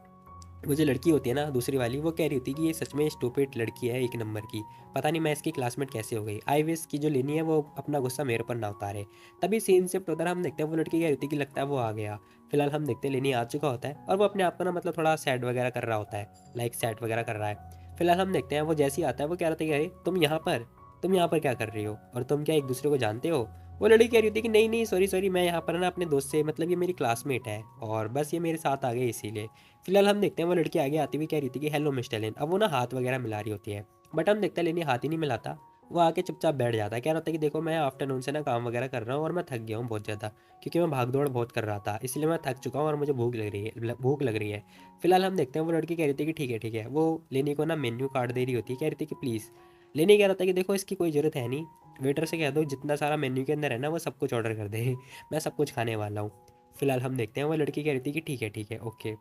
वो जो लड़की होती है ना दूसरी वाली, वो कह रही होती है कि ये सच में स्टूपिड लड़की है, एक नंबर की। पता नहीं मैं इसकी क्लासमेट कैसे हो गई। आई विश की जो लेनी है वो अपना गुस्सा मेरे पर ना उतारे। तभी सीन शिफ्ट होता है, हम देखते हैं वो लड़की कह रही होती है कि लगता है वो आ गया। फिलहाल हम देखते हैं लेनी आ चुका होता है और वो अपने आप को ना मतलब थोड़ा सैड वगैरह कर रहा होता है, लाइक सैड वगैरह कर रहा है। फिलहाल हम देखते हैं वो जैसे ही आता है वो कह रहा था कि अरे तुम यहाँ पर क्या कर रही हो और तुम क्या एक दूसरे को जानते हो? वो लड़की कह रही थी कि नहीं नहीं सॉरी सॉरी, मैं यहाँ पर ना अपने दोस्त से मतलब ये मेरी क्लासमेट है और बस ये मेरे साथ आ गए इसीलिए। फिलहाल हम देखते हैं वो लड़की आगे आती हुई कह रही थी कि हेलो मिस्टर लेन। अब वो ना हाथ वगैरह मिला रही होती है, बट हम देखते हैं लेनी हाथ ही नहीं मिलाता। वो आके चुपचाप बैठ जाता है, कह रहा था कि देखो मैं आफ्टरनून से ना काम वगैरह कर रहा हूँ और मैं थक गया हूँ बहुत ज़्यादा, क्योंकि मैं भाग दौड़ बहुत कर रहा था, इसलिए मैं थक चुका हूँ और मुझे भूख लग रही है। फिलहाल हम देखते हैं वो लड़की कह रही थी कि ठीक है। वो लेनी को ना मेन्यू कार्ड दे रही होती है, कह रही थी कि प्लीज़। लेनी कह रहा था कि देखो इसकी कोई ज़रूरत है नहीं, वेटर से कह दो जितना सारा मेन्यू के अंदर है ना वो सब कुछ ऑर्डर कर दे मैं सब कुछ खाने वाला हूँ। फिलहाल हम देखते हैं वो लड़की कह रही थी कि ठीक है okay,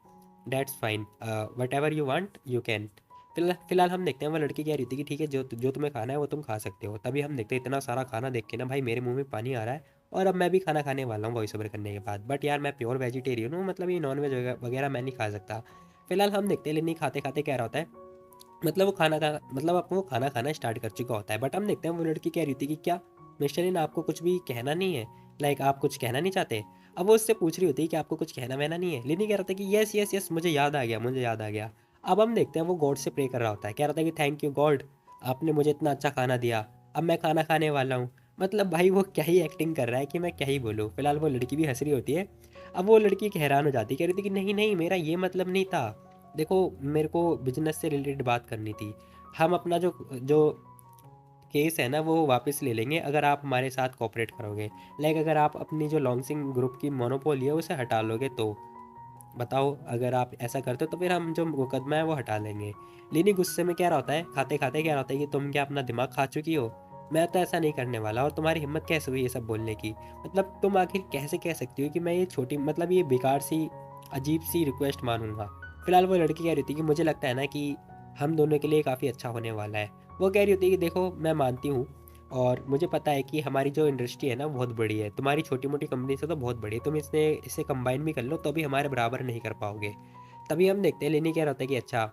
that's fine, what ever you want you can. फिलहाल हम देखते हैं वो लड़की कह रही थी कि ठीक है, जो जो तुम्हें खाना है वो तुम खा सकते हो। तभी हम देखते हैं इतना सारा खाना देख के ना भाई मेरे मुंह में पानी आ रहा है और अब मैं भी खाना खाने वाला हूँ वॉइस ओवर करने के बाद। बट यार मैं प्योर वेजिटेरियन हूँ, मतलब ये नॉन वेज वगैरह मैं नहीं खा सकता। फिलहाल हम देखते हैं लेनी खाते खाते कह रहा होता है, मतलब वो खाना खा मतलब अब वो खाना खाना स्टार्ट कर चुका होता है। बट हम देखते हैं वो लड़की कह रही थी कि क्या मिस्टर इन आपको कुछ भी कहना नहीं है, लाइक आप कुछ कहना नहीं चाहते? अब वो उससे पूछ रही होती है कि आपको कुछ कहना वहना नहीं है। लिनी कह रहा था कि यस यस यस मुझे याद आ गया, मुझे याद आ गया। अब हम देखते हैं वो गॉड से प्रे कर रहा होता है, कह रहा था कि थैंक यू गॉड, आपने मुझे इतना अच्छा खाना दिया, अब मैं खाना खाने वाला हूँ। मतलब भाई वो क्या ही एक्टिंग कर रहा है कि मैं क्या ही बोलूँ। फिलहाल वो लड़की भी हंस रही होती है। अब वो लड़की हैरान हो जाती है, कह रही थी कि नहीं नहीं मेरा ये मतलब नहीं था, देखो मेरे को बिजनेस से रिलेटेड बात करनी थी। हम अपना जो जो केस है ना वो वापस ले लेंगे अगर आप हमारे साथ कोऑपरेट करोगे, लाइक अगर आप अपनी जो लॉन्गसिंग ग्रुप की मोनोपोली है उसे हटा लोगे तो बताओ। अगर आप ऐसा करते हो तो फिर हम जो मुकदमा है वो हटा लेंगे। लेनी गुस्से में क्या रहा होता है, खाते खाते क्या होता है कि तुम क्या अपना दिमाग खा चुकी हो? मैं तो ऐसा नहीं करने वाला, और तुम्हारी हिम्मत कैसे हुई ये सब बोलने की? मतलब तुम आखिर कैसे कह सकती हो कि मैं ये छोटी मतलब ये बेकार सी अजीब सी रिक्वेस्ट मानूंगा? फिलहाल वो लड़की कह रही थी कि मुझे लगता है ना कि हम दोनों के लिए काफ़ी अच्छा होने वाला है। वो कह रही होती है कि देखो मैं मानती हूँ और मुझे पता है कि हमारी जो इंडस्ट्री है ना बहुत बड़ी है, तुम्हारी छोटी मोटी कंपनी से तो बहुत बड़ी है, तुम इसे कंबाइन भी कर लो तो भी हमारे बराबर नहीं कर पाओगे। तभी हम देखते हैं लेनी कह रहा होता है कि अच्छा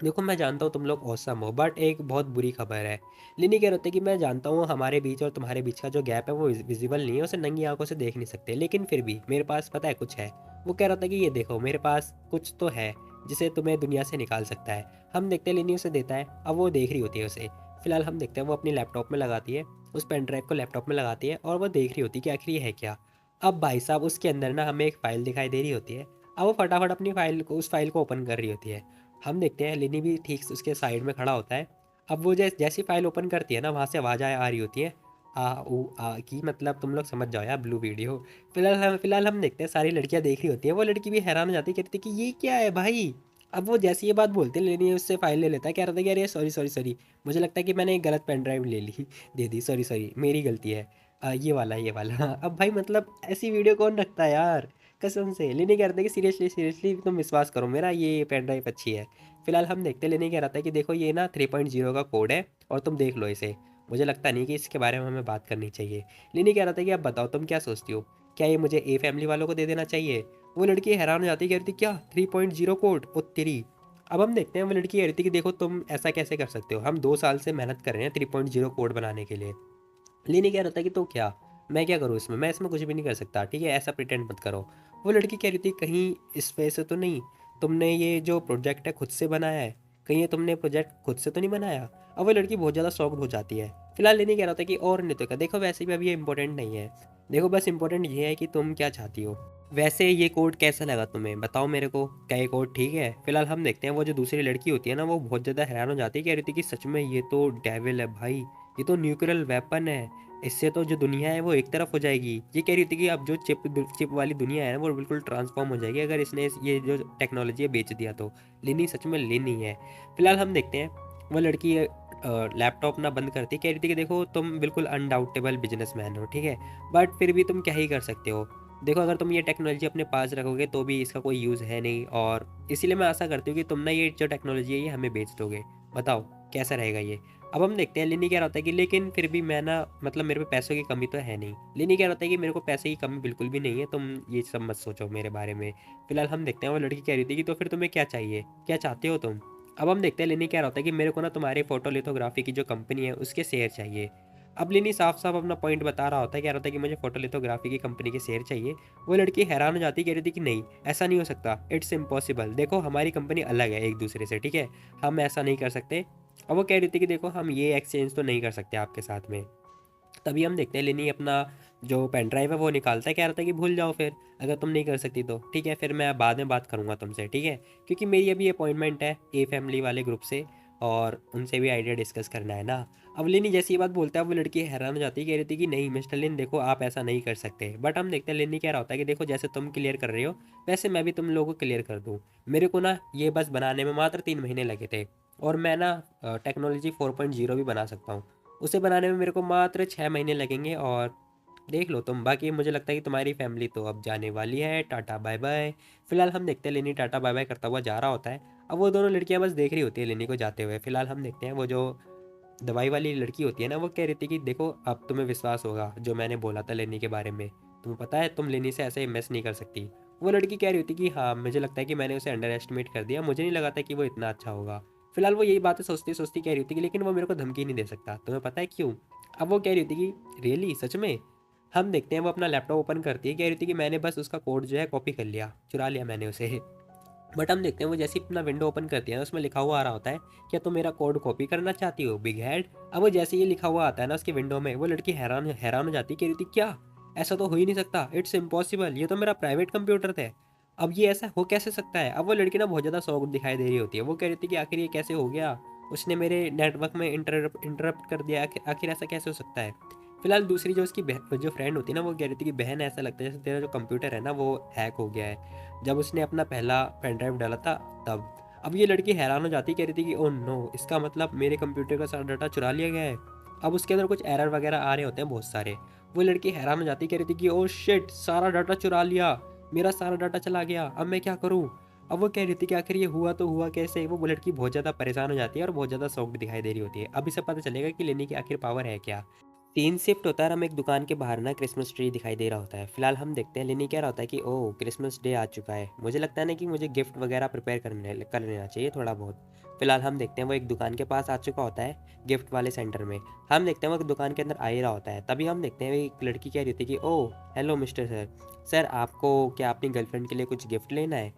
देखो मैं जानता हूँ तुम लोग औसम हो, बट एक बहुत बुरी खबर है। लिनी कह रहे होते कि मैं जानता हूँ हमारे बीच और तुम्हारे बीच का जो गैप है वो विजिबल नहीं है, उसे नंगी आंखों से देख नहीं सकते, लेकिन फिर भी मेरे पास पता है कुछ है। वो कह रहा था कि ये देखो मेरे पास कुछ तो है जिसे तुम्हें दुनिया से निकाल सकता है। हम देखते हैं लिनी उसे देता है, अब वो देख रही होती है उसे। फिलहाल हम देखते हैं वो अपनी लैपटॉप में लगाती है, उस पेन ड्राइव को लैपटॉप में लगाती है और वो देख रही होती है कि आखिर ये है क्या। अब भाई साहब उसके अंदर ना हमें एक फ़ाइल दिखाई दे रही होती है। अब वो फटाफट अपनी उस फाइल को ओपन कर रही होती है। हम देखते हैं लिनी भी ठीक उसके साइड में खड़ा होता है। अब वो जैसी फाइल ओपन करती है ना वहाँ से आवाज़ आ रही होती है आ ऊ आ की, मतलब तुम लोग समझ जाओ यार ब्लू वीडियो। फिलहाल हम देखते हैं सारी लड़कियाँ देख रही होती है, वो लड़की भी हैरान हो जाती है, कहती है कि ये क्या है भाई। अब वो जैसी ये बात बोलते हैं लेनी उससे फाइल ले लेता है, कह रहा था कि अरे सॉरी सॉरी सॉरी, मुझे लगता है कि मैंने एक गलत पेन ड्राइव ले ली, दे दी, सॉरी सॉरी मेरी गलती है। ये वाला अब भाई मतलब ऐसी वीडियो कौन रखता है यार, कसम से। लेने कह रहा था कि सीरियसली सीरियसली तुम विश्वास करो मेरा, ये पेन ड्राइव अच्छी है। फिलहाल हम देखते लेने कह रहा था कि देखो ये ना 3.0 का कोड है और तुम देख लो इसे, मुझे लगता नहीं कि इसके बारे में हमें बात करनी चाहिए। लेनी कह रहा था कि अब बताओ तुम क्या सोचती हो, क्या ये मुझे ए फैमिली वालों को दे देना चाहिए? वो लड़की हैरान हो जाती है, कह रही थी क्या 3.0 कोड ओ तेरी। अब हम देखते हैं वो लड़की कह रही थी कि देखो तुम ऐसा कैसे कर सकते हो, हम 2 साल से मेहनत कर रहे हैं 3.0 कोड बनाने के लिए। लेनी कह रहा था कि तो क्या, मैं क्या करूँ इसमें, मैं इसमें कुछ भी नहीं कर सकता, ठीक है ऐसा प्रिटेंड मत करो। वो लड़की कह रही थी कहीं इस वजह से तो नहीं, तुमने ये जो प्रोजेक्ट है खुद से बनाया है, कहीं ये तुमने प्रोजेक्ट खुद से तो नहीं बनाया? अब वो लड़की बहुत ज़्यादा शॉक्ड हो जाती है। फिलहाल लेनी कह रहा था कि और नहीं तो क्या, देखो वैसे भी अभी ये इंपॉर्टेंट नहीं है, देखो बस इंपॉर्टेंट ये है कि तुम क्या चाहती हो। वैसे ये कोड कैसा लगा तुम्हें? बताओ मेरे को, क्या ये कोड ठीक है? फिलहाल हम देखते हैं वो जो दूसरी लड़की होती है ना, वो बहुत ज़्यादा हैरान हो जाती है, कह रही थी कि सच में ये तो डेविल है भाई, ये तो न्यूक्लियर वेपन है, इससे तो जो दुनिया है वो एक तरफ हो जाएगी। ये कह रही थी कि अब जो चिप वाली दुनिया है ना, वो बिल्कुल ट्रांसफॉर्म हो जाएगी अगर इसने ये जो टेक्नोलॉजी है बेच दिया तो। लेनी सच में लेनी है। फिलहाल हम देखते हैं वो लड़की लैपटॉप ना बंद करती, कह रही थी कि देखो तुम बिल्कुल अनडाउटेबल बिजनेसमैन हो, ठीक है, बट फिर भी तुम क्या ही कर सकते हो। देखो अगर तुम ये टेक्नोलॉजी अपने पास रखोगे तो भी इसका कोई यूज़ है नहीं, और इसीलिए मैं आशा करती हूँ कि तुम ना ये जो टेक्नोलॉजी है ये हमें बेच दोगे। बताओ कैसा रहेगा ये? अब हम देखते हैं लिनी कह रहा होता है कि लेकिन फिर भी मैं ना मतलब मेरे पे पैसों की कमी तो है नहीं। लिनी कह रहा होता है कि मेरे को पैसे की कमी बिल्कुल भी नहीं है, तुम ये सब मत सोचो मेरे बारे में। फिलहाल हम देखते हैं वो लड़की कह रही थी कि तो फिर तुम्हें क्या चाहिए, क्या चाहते हो तुम? अब हम देखते हैं लिनी कह रहा होता है कि मेरे को ना तुम्हारे फोटो लिथोग्राफी की जो कंपनी है उसके शेयर चाहिए। अब लिनी साफ साफ अपना पॉइंट बता रहा होता है, कह रहा होता है कि मुझे फोटो लिथोग्राफी की कंपनी के शेयर चाहिए। वो लड़की हैरान हो जाती, कह रही थी कि नहीं ऐसा नहीं हो सकता, इट्स इम्पॉसिबल, देखो हमारी कंपनी अलग है एक दूसरे से, ठीक है, हम ऐसा नहीं कर सकते। और वो कह रही थी कि देखो हम ये एक्सचेंज तो नहीं कर सकते आपके साथ में। तभी हम देखते हैं लेनी अपना जो पेन ड्राइव है वो निकालता है, कह रहा था कि भूल जाओ फिर, अगर तुम नहीं कर सकती तो ठीक है, फिर मैं बाद में बात करूँगा तुमसे, ठीक है, क्योंकि मेरी अभी अपॉइंटमेंट है ए फैमिली वाले ग्रुप से, और उनसे भी आइडिया डिस्कस करना है ना। अब लेनी जैसी ये बात बोलता है वो लड़की हैरान हो जाती है, कह रही थी कि नहीं मिस्टर लिन देखो आप ऐसा नहीं कर सकते। बट हम देखते हैं लेनी कह रहा होता है कि देखो जैसे तुम क्लियर कर रहे हो वैसे मैं भी तुम लोगों को क्लियर कर दूँ। मेरे को ना ये बस बनाने में मात्र 3 महीने लगे थे, और मैं ना टेक्नोलॉजी 4.0 भी बना सकता हूँ। उसे बनाने में मेरे को मात्र 6 महीने लगेंगे, और देख लो तुम, बाकी मुझे लगता है कि तुम्हारी फैमिली तो अब जाने वाली है, टाटा बाय बाय। फिलहाल हम देखते हैं लेनी टाटा बाय बाय करता हुआ जा रहा होता है। अब वो दोनों लड़कियां बस देख रही होती है लेनी को जाते हुए। फिलहाल हम देखते हैं वो जो दवाई वाली लड़की होती है ना, वो कह रही थी कि देखो अब तुम्हें विश्वास होगा जो मैंने बोला था लेनी के बारे में, तुम्हें पता है तुम लेनी से ऐसे मिस नहीं कर सकती। वो लड़की कह रही होती कि हाँ मुझे लगता है कि मैंने उसे अंडर एस्टिमेट कर दिया, मुझे नहीं लगा था कि वो इतना अच्छा होगा। फिलहाल वो यही बातें सोचती सोचती कह रही थी कि लेकिन वो मेरे को धमकी नहीं दे सकता, तुम्हें पता है क्यों? अब वो कह रही थी कि रियली सच में? हम देखते हैं वो अपना लैपटॉप ओपन करती है, कह रही थी कि मैंने बस उसका कोड जो है कॉपी कर लिया, चुरा लिया मैंने उसे। बट हम देखते हैं वो जैसे ही अपना विंडो ओपन करती है ना, उसमें लिखा हुआ आ रहा होता है, क्या तुम मेरा कोड कॉपी करना चाहती हो बिग हेड? अब वो जैसे ये लिखा हुआ आता है ना उसके विंडो में, वो लड़की हैरान हैरान हो जाती है, कह रही थी क्या, ऐसा तो हो ही नहीं सकता, इट्स इम्पॉसिबल, ये तो मेरा प्राइवेट कंप्यूटर था, अब ये ऐसा हो कैसे सकता है? अब वो लड़की ना बहुत ज़्यादा शौक दिखाई दे रही होती है, वो कह रही थी कि आखिर ये कैसे हो गया, उसने मेरे नेटवर्क में इंटरप्ट कर दिया, आखिर ऐसा कैसे हो सकता है? फिलहाल दूसरी जो उसकी जो फ्रेंड होती है ना, वो कह रही थी कि बहन ऐसा लगता है जैसे तेरा जो कंप्यूटर है ना वो हैक हो गया है, जब उसने अपना पहला पेन ड्राइव डाला था तब। अब ये लड़की हैरान हो जाती, कह रही थी कि ओह नो, इसका मतलब मेरे कंप्यूटर का सारा डाटा चुरा लिया गया है। अब उसके अंदर कुछ एरर वगैरह आ रहे होते हैं बहुत सारे। वो लड़की हैरान हो जाती, कह रही थी कि ओह शिट, सारा डाटा चुरा लिया, मेरा सारा डाटा चला गया, अब मैं क्या करूँ? अब वो कह रही थी कि आखिर ये हुआ तो हुआ कैसे? वो लड़की बहुत ज़्यादा परेशान हो जाती है और बहुत ज़्यादा शॉक्ड दिखाई दे रही होती है। अब इसे पता चलेगा कि लेनी की आखिर पावर है क्या। सीन शिफ्ट होता है और हमें एक दुकान के बाहर ना क्रिसमस ट्री दिखाई दे रहा होता है। फिलहाल हम देखते हैं लेनी कह रहा होता है कि ओह क्रिसमस डे आ चुका है, मुझे लगता है ना कि मुझे गिफ्ट वगैरह प्रिपेयर कर लेना चाहिए थोड़ा बहुत। फिलहाल हम देखते हैं वो एक दुकान के पास आ चुका होता है, गिफ्ट वाले सेंटर में। हम देखते हैं वो एक दुकान के अंदर आ ही रहा होता है, तभी हम देखते हैं एक लड़की कह रही थी कि oh hello mister sir, sir आपको क्या अपनी गर्लफ्रेंड के लिए कुछ गिफ्ट लेना है?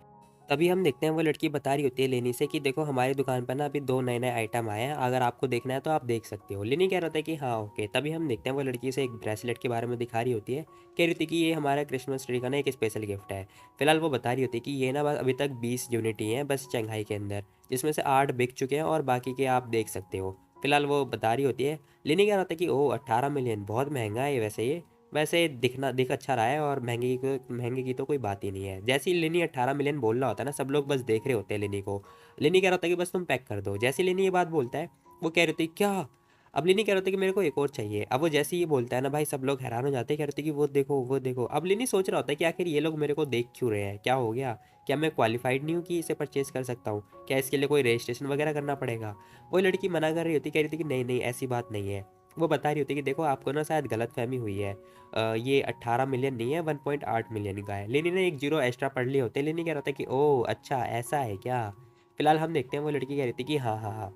तभी हम देखते हैं वो लड़की बता रही होती है लेनी से कि देखो हमारी दुकान पर ना अभी 2 नए-नए आइटम आए हैं, अगर आपको देखना है तो आप देख सकते हो। लेनी कह रहा था कि हाँ, ओके। तभी हम देखते हैं वो लड़की से एक ब्रेसलेट के बारे में दिखा रही होती है, कह रही थी कि ये हमारा क्रिसमस ट्री का ना एक स्पेशल गिफ्ट है। फिलहाल वो बता रही होती है कि ये ना बस अभी तक 20 यूनिट ही हैं बस शंघाई के अंदर, जिसमें से 8 बिक चुके हैं और बाकी के आप देख सकते हो। फिलहाल वो बता रही होती है, लेनी कह रहा था कि ओह 18 मिलियन बहुत महँगा है ये वैसे ये। वैसे दिख अच्छा रहा है और महंगे की तो कोई बात ही नहीं है। जैसे ही लिनी 18 मिलियन बोल रहा होता है ना, सब लोग बस देख रहे होते हैं लिनी को। लिनी कह रहा होता है कि बस तुम पैक कर दो। जैसे ही लिनी ये बात बोलता है, वो कह रही होती है क्या? अब लिनी कह रहा होता है कि मेरे को एक और चाहिए। अब वो जैसे ही ये बोलता है ना भाई, सब लोग हैरान हो जाते हैं, कह रहे थे कि वो देखो वो देखो। अब लिनी सोच रहा होता है कि आखिर ये लोग मेरे को देख क्यों रहे हैं, क्या हो गया? क्या मैं क्वालिफाइड नहीं हूँ कि इसे परचेज कर सकता हूँ? क्या इसके लिए कोई रजिस्ट्रेशन वगैरह करना पड़ेगा? वो लड़की मना कर रही होती, कह रही थी कि नहीं नहीं ऐसी बात नहीं है। वो बता रही होती कि देखो आपको ना शायद गलतफहमी हुई है, ये 18 मिलियन नहीं है, 1.8 मिलियन का है। लेनी ने एक जीरो एक्स्ट्रा पढ़ लिए होते। लेनी कह रहा था कि ओह अच्छा ऐसा है क्या? फिलहाल हम देखते हैं वो लड़की कह रही थी कि हाँ हाँ हाँ।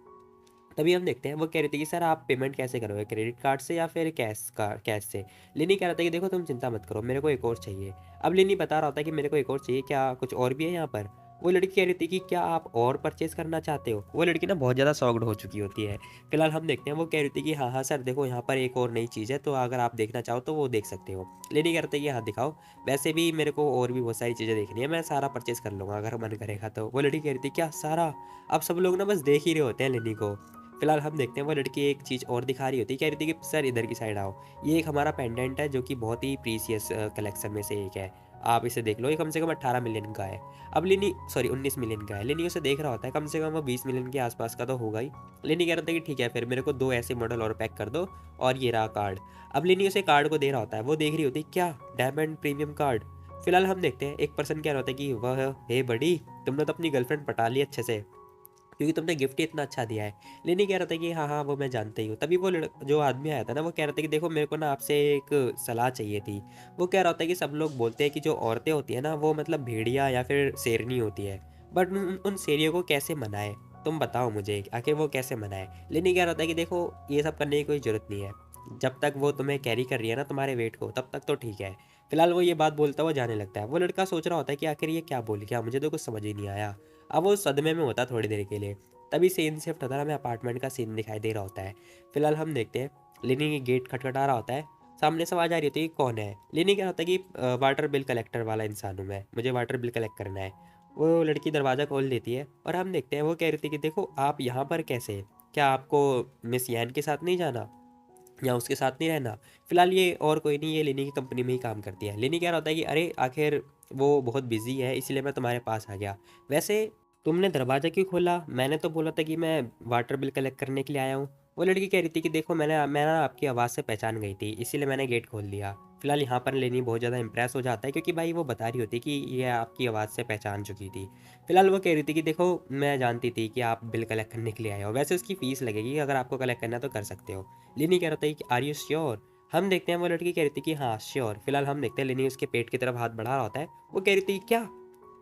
तभी हम देखते हैं वो कह रही थी कि सर आप पेमेंट कैसे करोगे, क्रेडिट कार्ड से या फिर कैश से? लेनी कह रहा था कि देखो तुम चिंता मत करो, मेरे को एक और चाहिए। अब लेनी बता रहा होता है कि मेरे को एक और चाहिए, क्या कुछ और भी है यहाँ पर? वो लड़की कह रही थी कि क्या आप और परचेज़ करना चाहते हो? वो लड़की ना बहुत ज़्यादा शॉक्ड हो चुकी होती है। फिलहाल हम देखते हैं वो कह रही थी कि हाँ, हाँ सर देखो यहाँ पर एक और नई चीज़ है तो अगर आप देखना चाहो तो वो देख सकते हो। लेडी कह रहा था कि हाँ दिखाओ, वैसे भी मेरे को और भी बहुत सारी चीज़ें देखनी है, मैं सारा परचेज़ कर लूँगा अगर मन करेगा तो। वो लड़की कह रही थी क्या सारा? अब सब लोग ना बस देख ही रहे होते हैं लेनी को। फिलहाल हम देखते हैं वो लड़की एक चीज़ और दिखा रही होती है, कह रही थी कि सर इधर की साइड आओ। ये एक हमारा पेंडेंट है जो कि बहुत ही प्रीशियस कलेक्शन में से एक है। आप इसे देख लो, ये कम से कम 18 मिलियन का है। अब लिनी सॉरी 19 मिलियन का है। लिनी उसे देख रहा होता है, कम से कम वो 20 मिलियन के आसपास का तो होगा ही। लिनी कह रहा था कि ठीक है फिर मेरे को 2 ऐसे मॉडल और पैक कर दो और ये रहा कार्ड। अब लिनी उसे कार्ड को दे रहा होता है, वो देख रही होती है क्या डायमंड प्रीमियम कार्ड। फिलहाल हम देखते हैं एक पर्सन कह रहा होता है कि वह हे बड़ी, तुमने तो अपनी गर्लफ्रेंड पटा ली अच्छे से, क्योंकि तुमने गिफ्ट ही इतना अच्छा दिया है। लेनी कह रहा था कि हाँ, हाँ, वो मैं जानता ही हूँ। तभी वो जो आदमी आया था ना, वो कह रहा था कि देखो मेरे को ना आपसे एक सलाह चाहिए थी। वो कह रहा होता है कि सब लोग बोलते हैं कि जो औरतें होती हैं ना, वो मतलब भेड़िया या फिर शेरनी होती है। बट उन शेरियों को कैसे मनाएँ? तुम बताओ मुझे, आखिर वो कैसे मनाएँ? लेनी कह रहा था कि देखो ये सब करने की कोई ज़रूरत नहीं है। जब तक वो तुम्हें कैरी कर रही है ना तुम्हारे वेट को, तब तक तो ठीक है। फिलहाल वो ये बात बोलता हुआ जाने लगता है। वो लड़का सोच रहा होता है कि आखिर ये क्या बोल गया? मुझे तो कुछ समझ ही नहीं आया। अब वो सदमे में होता है थोड़ी देर के लिए। तभी सीन शिफ्ट होता है, हमें अपार्टमेंट का सीन दिखाई दे रहा होता है। फिलहाल हम देखते हैं लिनी गेट खटखटा रहा होता है। सामने से आवाज़ आ रही होती है कि कौन है? लिनी कह रहा होता है कि वाटर बिल कलेक्टर वाला इंसान हूँ मैं, मुझे वाटर बिल कलेक्ट करना है। वो लड़की दरवाज़ा खोल देती है और हम देखते हैं वो कह रही थी कि देखो आप यहाँ पर कैसे? क्या आपको मिस यैन के साथ नहीं जाना या उसके साथ नहीं रहना? फिलहाल ये और कोई नहीं, ये लिनी की कंपनी में ही काम करती है। लिनी कह रहा होता है कि अरे आखिर वो बहुत बिजी है इसलिए मैं तुम्हारे पास आ गया। वैसे तुमने दरवाज़ा क्यों खोला? मैंने तो बोला था कि मैं वाटर बिल कलेक्ट करने के लिए आया हूँ। वो लड़की कह रही थी कि देखो मैं ना आपकी आवाज़ से पहचान गई थी, इसीलिए मैंने गेट खोल दिया। फिलहाल यहाँ पर लेनी बहुत ज़्यादा इम्प्रेस हो जाता है क्योंकि भाई वो बता रही होती है कि ये आपकी आवाज़ से पहचान चुकी थी। फिलहाल वो कह रही थी कि देखो मैं जानती थी कि आप बिल कलेक्ट करने के लिए आए हो, वैसे उसकी फ़ीस लगेगी, अगर आपको कलेक्ट करना है तो कर सकते हो। लिनी कह रहा था कि आर यू श्योर? हम देखते हैं वो लड़की कह रही थी कि हाँ श्योर। फिलहाल हम देखते हैं लिनी उसके पेट की तरफ हाथ बढ़ा रहा होता है। वो कह रही थी क्या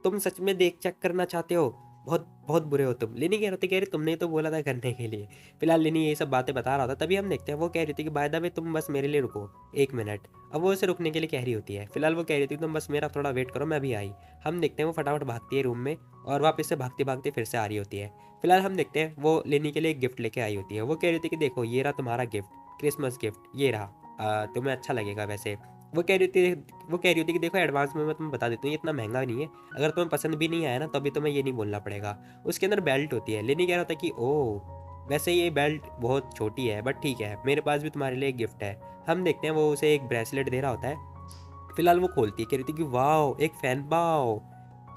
तुम सच में देख चेक करना चाहते हो? बहुत बहुत बुरे हो तुम। लिनी कह रही थी, कह रही तुमने तो बोला था करने के लिए। फिलहाल लिनी ये सब बातें बता रहा था, तभी हम देखते हैं वो कह रही थी कि बाय द वे तुम बस मेरे लिए रुको 1 मिनट। अब वो उसे रुकने के लिए कह रही होती है। फिलहाल वो कह रही थी तुम बस मेरा थोड़ा वेट करो, मैं अभी आई। हम देखते हैं वो फटाफट भागती है रूम में और वापस से भागते भागते फिर से आ रही होती है। फिलहाल हम देखते हैं वो लिनी के लिए एक गिफ्ट लेके आई होती है। वो कह रही थी कि देखो ये रहा तुम्हारा गिफ्ट, क्रिसमस गिफ्ट ये रहा, तुम्हें अच्छा लगेगा वैसे। वो कह रही थी वो कह रही होती कि देखो एडवांस में मैं तुम्हें बता देती हूँ ये इतना महंगा नहीं है, अगर तुम्हें पसंद भी नहीं आया ना तो अभी तुम्हें ये नहीं बोलना पड़ेगा। उसके अंदर बेल्ट होती है। लेनी कह रहा था कि ओह वैसे ये बेल्ट बहुत छोटी है बट ठीक है, मेरे पास भी तुम्हारे लिए एक गिफ्ट है। हम देखते हैं वो उसे एक ब्रेसलेट दे रहा होता है। फिलहाल वो खोलती है, कह रही थी कि वाओ एक फैन पाओ,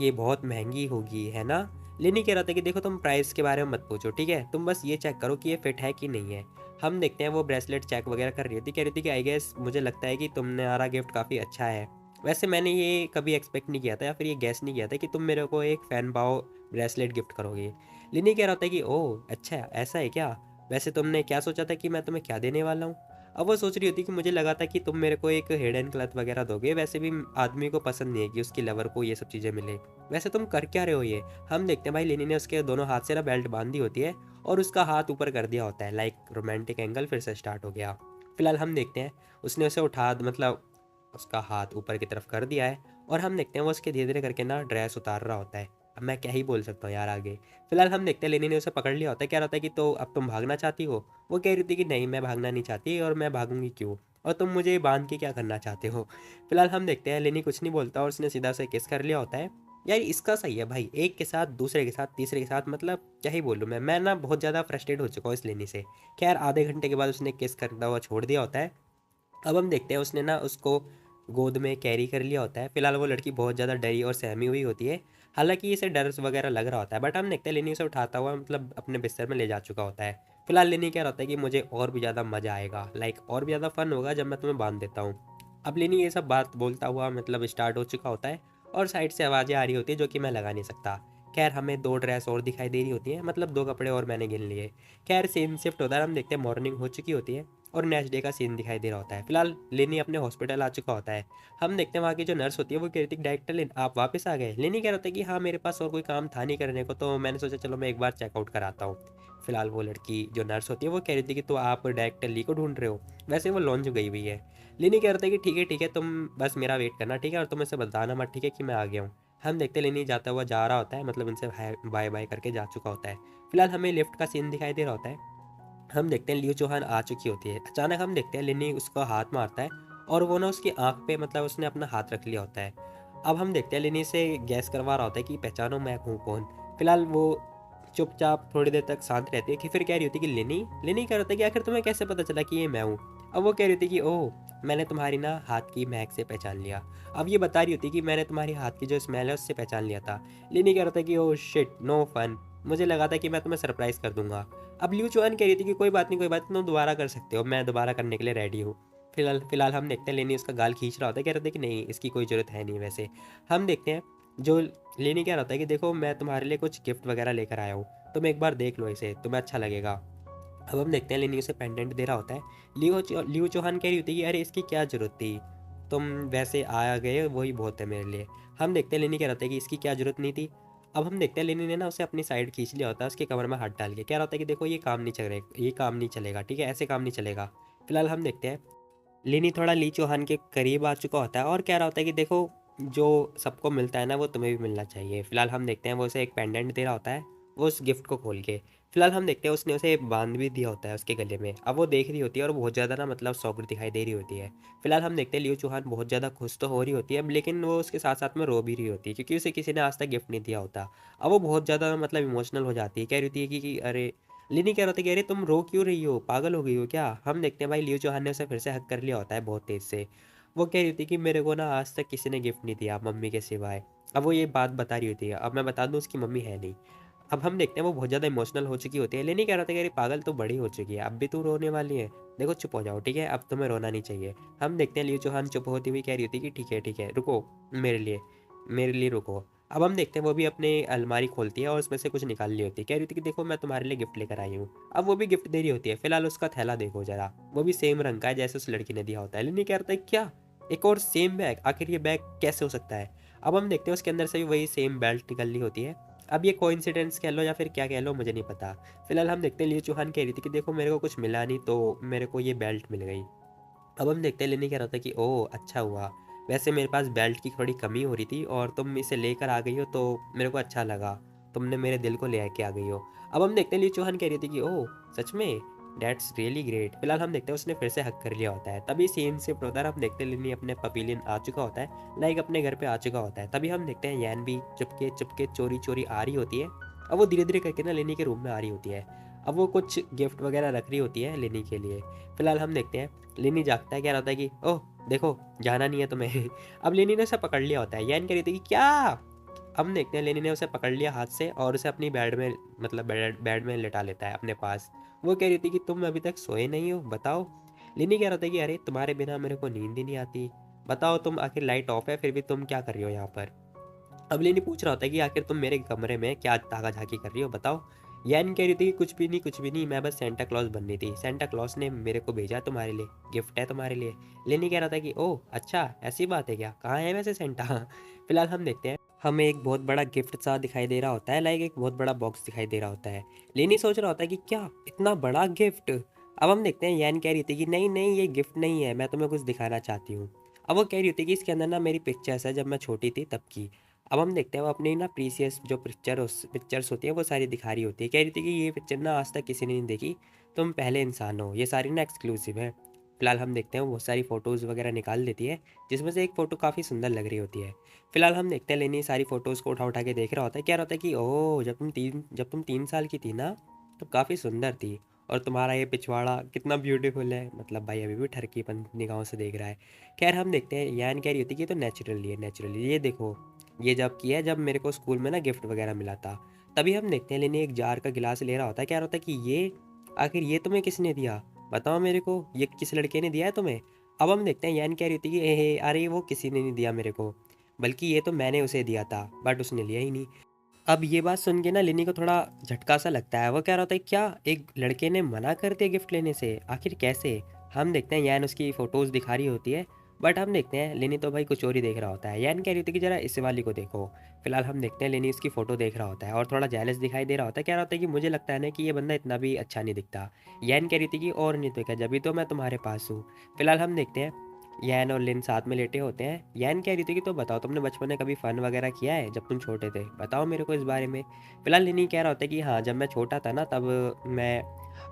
ये बहुत महंगी होगी है ना? लेनी कह रहा था कि देखो तुम प्राइस के बारे में मत पूछो, ठीक है तुम बस ये चेक करो कि ये फिट है कि नहीं है। हम देखते हैं वो ब्रेसलेट चेक वगैरह कर रही थी, कह रही थी कि आई गेस मुझे लगता है कि तुम्हारा गिफ्ट काफ़ी अच्छा है। वैसे मैंने ये कभी एक्सपेक्ट नहीं किया था या फिर ये गैस नहीं किया था कि तुम मेरे को एक फ़ैन पाओ ब्रेसलेट गिफ्ट करोगे। लिनी कह रहा था कि ओह अच्छा ऐसा है क्या? वैसे तुमने क्या सोचा था कि मैं तुम्हें क्या देने वाला हूँ? अब वो सोच रही होती कि मुझे लगा था कि तुम मेरे को एक हिडन क्लॉथ वगैरह दोगे, वैसे भी आदमी को पसंद नहीं है कि उसकी लवर को ये सब चीज़ें मिले। वैसे तुम कर क्या रहे हो ये? हम देखते हैं भाई लेनी ने उसके दोनों हाथ से ना बेल्ट बांधी होती है और उसका हाथ ऊपर कर दिया होता है, लाइक रोमांटिक एंगल फिर से स्टार्ट हो गया। फिलहाल हम देखते हैं उसने उसे उठा मतलब उसका हाथ ऊपर की तरफ कर दिया है और हम देखते हैं वो उसके धीरे धीरे करके ना ड्रेस उतार रहा होता है। अब मैं क्या ही बोल सकता हूँ यार आगे। फिलहाल हम देखते हैं लेनी ने उसे पकड़ लिया होता है, क्या रहता है कि तो अब तुम भागना चाहती हो? वो कह रही थी कि नहीं मैं भागना नहीं चाहती और मैं भागूंगी क्यों, और तुम मुझे बांध के क्या करना चाहते हो? फिलहाल हम देखते हैं लेनी कुछ नहीं बोलता और उसने सीधा से किस कर लिया होता है। यार इसका सही है भाई, एक के साथ दूसरे के साथ तीसरे के साथ, मतलब क्या ही बोलूँ मैं ना बहुत ज़्यादा फ्रस्ट्रेट हो चुका हूँ इस लेनी से। खैर आधे घंटे के बाद उसने किस करता हुआ छोड़ दिया होता है। अब हम देखते हैं उसने ना उसको गोद में कैरी कर लिया होता है। फिलहाल वो लड़की बहुत ज़्यादा डरी और सहमी हुई होती है, हालांकि इसे डर वगैरह लग रहा होता है, बट हम देखते हैं लेनी उसे उठाता हुआ मतलब अपने बिस्तर में ले जा चुका होता है। फिलहाल लेनी क्या रहता है कि मुझे और भी ज़्यादा मज़ा आएगा, लाइक और भी ज़्यादा फन होगा जब मैं तुम्हें बांध देता हूँ। अब लेनी ये सब बात बोलता हुआ मतलब स्टार्ट हो चुका होता है और साइड से आवाज़ें आ रही होती है जो कि मैं लगा नहीं सकता। खैर हमें 2 ड्रेस और दिखाई दे रही होती है, मतलब 2 कपड़े और मैंने गिन लिए। खैर सीन शिफ्ट होता है, हम देखते हैं मॉर्निंग हो चुकी होती है और नेक्स्ट डे का सीन दिखाई दे रहा होता है। फिलहाल लेनी अपने हॉस्पिटल आ चुका होता है। हम देखते हैं वहाँ की जो नर्स होती है वो कह रही थी डायरेक्टर लिन आप वापस आ गए। लेनी कह रहा था कि हाँ मेरे पास और कोई काम था नहीं करने को, तो मैंने सोचा चलो मैं एक बार चेकआउट कराता हूँ। फिलहाल वो लड़की जो नर्स होती है वो कह रही थी कि तो आप डायरेक्टर ली को ढूंढ रहे हो? वैसे वो लॉन्च गई हुई है। लेनी कह रहा था कि ठीक है तुम बस मेरा वेट करना, ठीक है, और तुम इसे बताना मत ठीक है कि मैं आ गया हूँ। हम देखते हैं लेनी जाता हुआ जा रहा होता है, मतलब उनसे बाय बाय करके जा चुका होता है। फिलहाल हमें लिफ्ट का सीन दिखाई दे रहा होता है। हम देखते हैं लियो चौहान आ चुकी होती है। अचानक हम देखते हैं लिनी उसको हाथ मारता है और वो ना उसकी आँख पे मतलब उसने अपना हाथ रख लिया होता है। अब हम देखते हैं लिनी से गैस करवा रहा होता है कि पहचानो मैं हूँ कौन। फिलहाल वो चुपचाप थोड़ी देर तक शांत रहती है कि फिर कह रही होती है कि लिनी लिनी कह रहा होता है कि आखिर तुम्हें कैसे पता चला कि ये मैं हूँ। अब वो कह रही होती है कि ओह, मैंने तुम्हारी ना हाथ की महक से पहचान लिया। अब ये बता रही होती है कि मैंने तुम्हारी हाथ की जो स्मेल है उससे पहचान लिया था। लिनी कह रहा था कि ओह शिट, नो फन, मुझे लगा था कि मैं तुम्हें सरप्राइज कर दूंगा। अब लियू चुआन कह रही थी कि कोई बात नहीं, कोई बात नहीं, तुम दोबारा कर सकते हो, मैं दोबारा करने के लिए रेडी हूँ। फिलहाल हम देखते हैं लेनी उसका गाल खींच रहा होता है, कह रहे थे कि नहीं इसकी कोई ज़रूरत है नहीं। वैसे हम देखते हैं जो लेनी कह रहा होता है कि देखो मैं तुम्हारे लिए कुछ गिफ्ट वगैरह लेकर आया हूँ, तुम एक बार देख लो इसे, तुम्हें अच्छा लगेगा। अब हम देखते हैं लेनी उसे पेंडेंट दे रहा होता है। लियो चौहान कह रही होती है कि अरे इसकी क्या ज़रूरत थी, तुम वैसे आ गए वही बहुत है मेरे लिए। हम देखते हैं लेनी कह रहा होता है कि इसकी क्या ज़रूरत नहीं थी। अब हम देखते हैं लेनी ने ना उसे अपनी साइड खींच लिया होता है, उसके कमर में हाथ डाल के कह रहा होता है कि देखो ये काम नहीं चलेगा, ठीक है, ऐसे काम नहीं चलेगा। फिलहाल हम देखते हैं लेनी थोड़ा ली चौहान के करीब आ चुका होता है और कह रहा होता है कि देखो जो सबको मिलता है ना वो तुम्हें भी मिलना चाहिए। फिलहाल हम देखते हैं वो उसे एक पेंडेंट दे रहा होता है, वो उस गिफ्ट को खोल के। फिलहाल हम देखते हैं उसने उसे बांध भी दिया होता है उसके गले में। अब वो देख रही होती है और बहुत ज़्यादा ना मतलब शॉक्ड दिखाई दे रही होती है। फिलहाल हम देखते हैं लियो चौहान बहुत ज़्यादा खुश तो हो रही होती है, लेकिन वो उसके साथ साथ में रो भी रही होती है क्योंकि उसे किसी ने आज तक गिफ्ट नहीं दिया होता। अब वो बहुत ज़्यादा मतलब इमोशनल हो जाती है, कह रही होती है कि अरे, लिनी कह रहा था कि अरे तुम रो क्यों रही हो, पागल हो गई हो क्या। हम देखते हैं भाई लियो चौहान ने उसे फिर से हक कर लिया होता है बहुत तेज़ से। वो कह रही थी कि मेरे को ना आज तक किसी ने गिफ्ट नहीं दिया मम्मी के सिवाय। अब वो ये बात बता रही होती है। अब मैं बता दूँ उसकी मम्मी है नहीं। अब हम देखते हैं वो बहुत ज़्यादा इमोशनल हो चुकी होती है। लेनी कह रहा था कि अरे पागल, तो बड़ी हो चुकी है, अब भी तू रोने वाली है। देखो चुप हो जाओ, ठीक है, अब तुम्हें रोना नहीं चाहिए। हम देखते हैं लियो चौहान चुप होती हुई कह रही होती है कि ठीक है, रुको, मेरे लिए रुको। अब हम देखते हैं वो भी अपनी अलमारी खोलती है और उसमें से कुछ निकाल रही होती है, कह रही होती है कि देखो मैं तुम्हारे लिए गिफ्ट लेकर आई हूँ। अब वो भी गिफ्ट दे रही होती है। फिलहाल उसका थैला देखो जरा, वो भी सेम रंग का है जैसे उस लड़की ने दिया होता है। लेनी कह रहा है क्या, एक और सेम बैग, आखिर ये बैग कैसे हो सकता है। अब हम देखते हैं उसके अंदर से भी वही सेम बेल्ट निकल रही होती है। अब ये कोइंसिडेंस कह लो या फिर क्या कह लो, मुझे नहीं पता। फिलहाल हम देखते हैं लियो चौहान कह रही थी कि देखो मेरे को कुछ मिला नहीं तो मेरे को ये बेल्ट मिल गई। अब हम देखते हैं लेनी कह रहा था कि ओह अच्छा हुआ, वैसे मेरे पास बेल्ट की थोड़ी कमी हो रही थी और तुम इसे लेकर आ गई हो तो मेरे को अच्छा लगा, तुमने मेरे दिल को ले के आ गई हो। अब हम देखते हैं लियो चौहान कह रही थी कि ओह सच में, डेट्स रियली ग्रेट। फिलहाल हम देखते हैं उसने फिर से हक कर लिया होता है। तभी सीन से होता है, हम देखते हैं लिनी अपने पवेलियन आ चुका होता है, लाइक अपने घर पे आ चुका होता है। तभी हम देखते हैं यैन भी चुपके चुपके चोरी चोरी आ रही होती है। अब वो धीरे धीरे करके ना लेनी के रूम में आ रही होती है। अब वो कुछ गिफ्ट वगैरह रख रही होती है लेनी के लिए। फिलहाल हम देखते हैं लेनी जागता है, कह रहा होता है कि ओह देखो जाना नहीं है तुम्हें। अब लेनी ने उसे पकड़ लिया होता है। यैन कह रही थी कि क्या। हम देखते हैं लेनी ने उसे पकड़ लिया हाथ से और उसे अपनी बेड में मतलब बेड में लिटा लेता है अपने पास। वो कह रही थी कि तुम अभी तक सोए नहीं हो, बताओ। लेनी कह रहा था कि अरे तुम्हारे बिना मेरे को नींद ही नहीं आती, बताओ तुम, आखिर लाइट ऑफ है फिर भी तुम क्या कर रही हो यहाँ पर। अब लेनी पूछ रहा होता है कि आखिर तुम मेरे कमरे में क्या ताका झाकी कर रही हो, बताओ। यैन कह रही थी कि कुछ भी नहीं कुछ भी नहीं, मैं बस सेंटा क्लॉज बननी थी, सेंटा क्लॉज ने मेरे को भेजा तुम्हारे लिए, गिफ्ट है तुम्हारे लिए। लेनी कह रहा था कि ओह अच्छा ऐसी बात है क्या, कहाँ है वैसे सेंटा। फिलहाल हम देखते हैं हमें एक बहुत बड़ा गिफ्ट सा दिखाई दे रहा होता है, लाइक एक बहुत बड़ा बॉक्स दिखाई दे रहा होता है। लेनी सोच रहा होता है कि क्या इतना बड़ा गिफ्ट। अब हम देखते हैं यैन कह रही थी कि नहीं नहीं ये गिफ्ट नहीं है, मैं तुम्हें कुछ दिखाना चाहती हूँ। अब वो कह रही होती है कि इसके अंदर ना मेरी पिक्चर्स है जब मैं छोटी थी तब की। अब हम देखते हैं वो अपनी ना प्रीसियस जो पिक्चर्स होती है वो सारी दिखा रही होती है, कह रही थी कि ये पिक्चर ना आज तक किसी ने नहीं देखी, तुम पहले इंसान हो, ये सारी ना एक्सक्लूसिव है। फिलहाल हम देखते हैं वो बहुत सारी फ़ोटोज़ वगैरह निकाल देती है, जिसमें से एक फ़ोटो काफ़ी सुंदर लग रही होती है। फिलहाल हम देखते हैं लेनी सारी फ़ोटोज़ को उठा उठा के देख रहा होता है, क्या होता है कि ओह जब तुम 3 साल की थी ना तो काफ़ी सुंदर थी, और तुम्हारा ये पिछवाड़ा कितना ब्यूटीफुल है, मतलब भाई अभी भी ठरकीपन निगाहों से देख रहा है। खैर हम देखते हैं यान कह रही होती है कि ये तो नेचुरली है, नेचुरली ये देखो, ये जब किया है जब मेरे को स्कूल में ना गिफ्ट वगैरह मिला था। तभी हम देखते हैं लेनी एक जार का गिलास ले रहा होता है, क्या होता है कि ये आखिर ये तुम्हें किसने दिया, बताओ मेरे को, ये किस लड़के ने दिया है तुम्हें। अब हम देखते हैं यान कह रही थी कि अरे वो किसी ने नहीं दिया मेरे को, बल्कि ये तो मैंने उसे दिया था बट उसने लिया ही नहीं। अब ये बात सुन के ना लिनी को थोड़ा झटका सा लगता है, वो कह रहा होता है क्या एक लड़के ने मना कर दिया गिफ्ट लेने से, आखिर कैसे। हम देखते हैं यैन उसकी फ़ोटोज़ दिखा रही होती है, बट हम देखते हैं लिनी तो भाई कुछ और ही देख रहा होता है। यैन कह रही होती है कि ज़रा इस वाली को देखो। फिलहाल हम देखते हैं लिनी उसकी फ़ोटो देख रहा होता है और थोड़ा जेलस दिखाई दे रहा होता है, कह रहा होता है कि मुझे लगता है ना कि ये बंदा इतना भी अच्छा नहीं दिखता। यैन कह रही थी कि और नहीं तो क्या, जब भी तो मैं तुम्हारे पास हूँ। फिलहाल हम देखते हैं यैन और लिन साथ में लेटे होते हैं। यैन कह रही थी कि तो बताओ तुमने बचपन में कभी फ़न वगैरह किया है जब तुम छोटे थे? बताओ मेरे को इस बारे में। फ़िलहाल लिन ये कह रहा होता है कि हाँ, जब मैं छोटा था ना तब मैं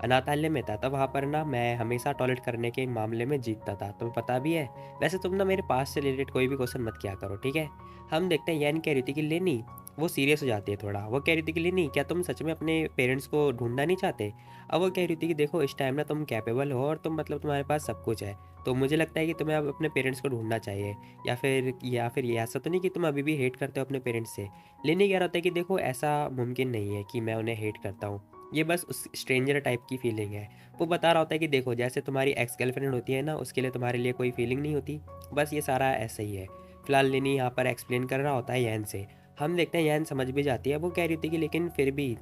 अनाथालय में था, तब वहाँ पर ना मैं हमेशा टॉयलेट करने के मामले में जीतता था। तुम्हें पता भी है? वैसे तुम ना मेरे पास्ट से रिलेटेड कोई भी क्वेश्चन मत किया करो, ठीक है? हम देखते हैं यैन कह रही थी कि लिनी वो सीरियस हो जाती है थोड़ा। वो कह रही थी कि लिनी क्या तुम सच में अपने पेरेंट्स को ढूँढना नहीं चाहते? अब वो कह रही थी कि देखो इस टाइम ना तुम कैपेबल हो और तुम मतलब तुम्हारे पास सब कुछ है। तो मुझे लगता है कि तुम्हें अब अपने पेरेंट्स को ढूँढना चाहिए, या फिर ये ऐसा तो नहीं कि तुम अभी भी हेट करते हो अपने पेरेंट्स से। लेनी कह रहा था कि देखो ऐसा मुमकिन नहीं है कि मैं उन्हें हेट करता हूँ। ये बस उस स्ट्रेंजर टाइप की फीलिंग है। वो बता रहा होता है कि देखो जैसे तुम्हारी एक्स गर्लफ्रेंड होती है ना, उसके लिए तुम्हारे लिए कोई फीलिंग नहीं होती, बस ये सारा ऐसा ही है। फिलहाल लेनी यहाँ पर एक्सप्लेन कर रहा होता है यैन से। हम देखते हैं यैन समझ भी जाती है। वो कह रही थी कि लेकिन फिर भी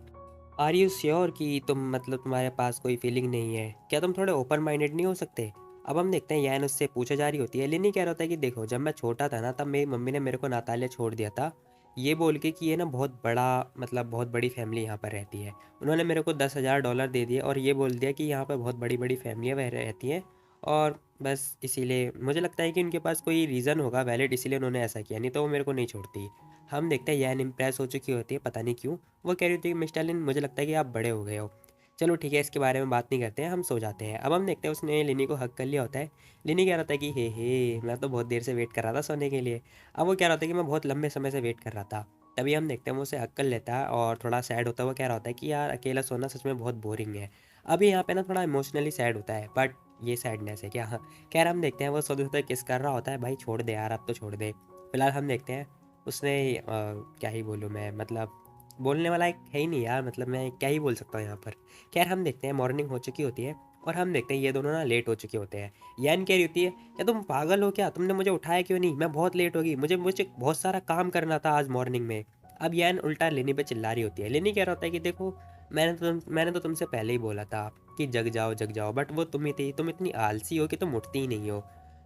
आर यू श्योर कि तुम मतलब तुम्हारे पास कोई फीलिंग नहीं है? क्या तुम थोड़े ओपन माइंडेड नहीं हो सकते? अब हम देखते हैं यैन उससे पूछे जा रही होती है। लिनी कह रहा होता है कि देखो जब मैं छोटा था ना तब मेरी मम्मी ने मेरे को नाताले छोड़ दिया था, ये बोल के कि ये ना बहुत बड़ा मतलब बहुत बड़ी फैमिली यहाँ पर रहती है। उन्होंने मेरे को $10,000 दे दिए और ये बोल दिया कि यहाँ पर बहुत बड़ी बड़ी फैमिलियाँ वह रहती हैं, और बस इसीलिए मुझे लगता है कि उनके पास कोई रीज़न होगा वैलिड, इसीलिए उन्होंने ऐसा किया, नहीं तो वो मेरे को नहीं छोड़ती। हम देखते हैं यैन इम्प्रेस हो चुकी होती है, पता नहीं क्यों। वो कह रही थी मिस्टर लिन मुझे लगता है कि आप बड़े हो गए हो। चलो ठीक है, इसके बारे में बात नहीं करते हैं, हम सो जाते हैं। अब हम देखते हैं उसने लिनी को हक कर लिया होता है। लिनी कह रहा था कि हे मैं तो बहुत देर से वेट कर रहा था सोने के लिए। अब वो कह रहा था कि मैं बहुत लंबे समय से वेट कर रहा था। तभी हम देखते हैं वो उसे हक कर लेता है और थोड़ा सैड होता हुआ कह रहा होता है कि यार अकेला सोना सच में बहुत बोरिंग है। अभी यहाँ पे ना थोड़ा इमोशनली सैड होता है, बट ये सैडनेस है क्या? हाँ, खैर हम देखते हैं वो सोते सोते किस कर रहा होता है। भाई छोड़ दे यार, अब तो छोड़ दे। फिलहाल हम देखते हैं उसने क्या ही बोलूँ मैं, मतलब बोलने वाला एक है ही नहीं यार, मतलब मैं क्या ही बोल सकता हूँ यहाँ पर। खैर हम देखते हैं मॉर्निंग हो चुकी होती है और हम देखते हैं ये दोनों ना लेट हो चुके होते हैं। यैन कह रही होती है क्या तुम पागल हो क्या, तुमने मुझे उठाया क्यों नहीं, मैं बहुत लेट होगी, मुझे मुझे बहुत सारा काम करना था आज मॉर्निंग में। अब यैन उल्टा लेनी पे चिल्ला रही होती है। लेनी कह रहा होता है कि देखो मैंने तो तुमसे पहले ही बोला था कि जग जाओ, बट वो तुम ही थी, तुम इतनी आलसी हो कि तुम उठती ही नहीं हो।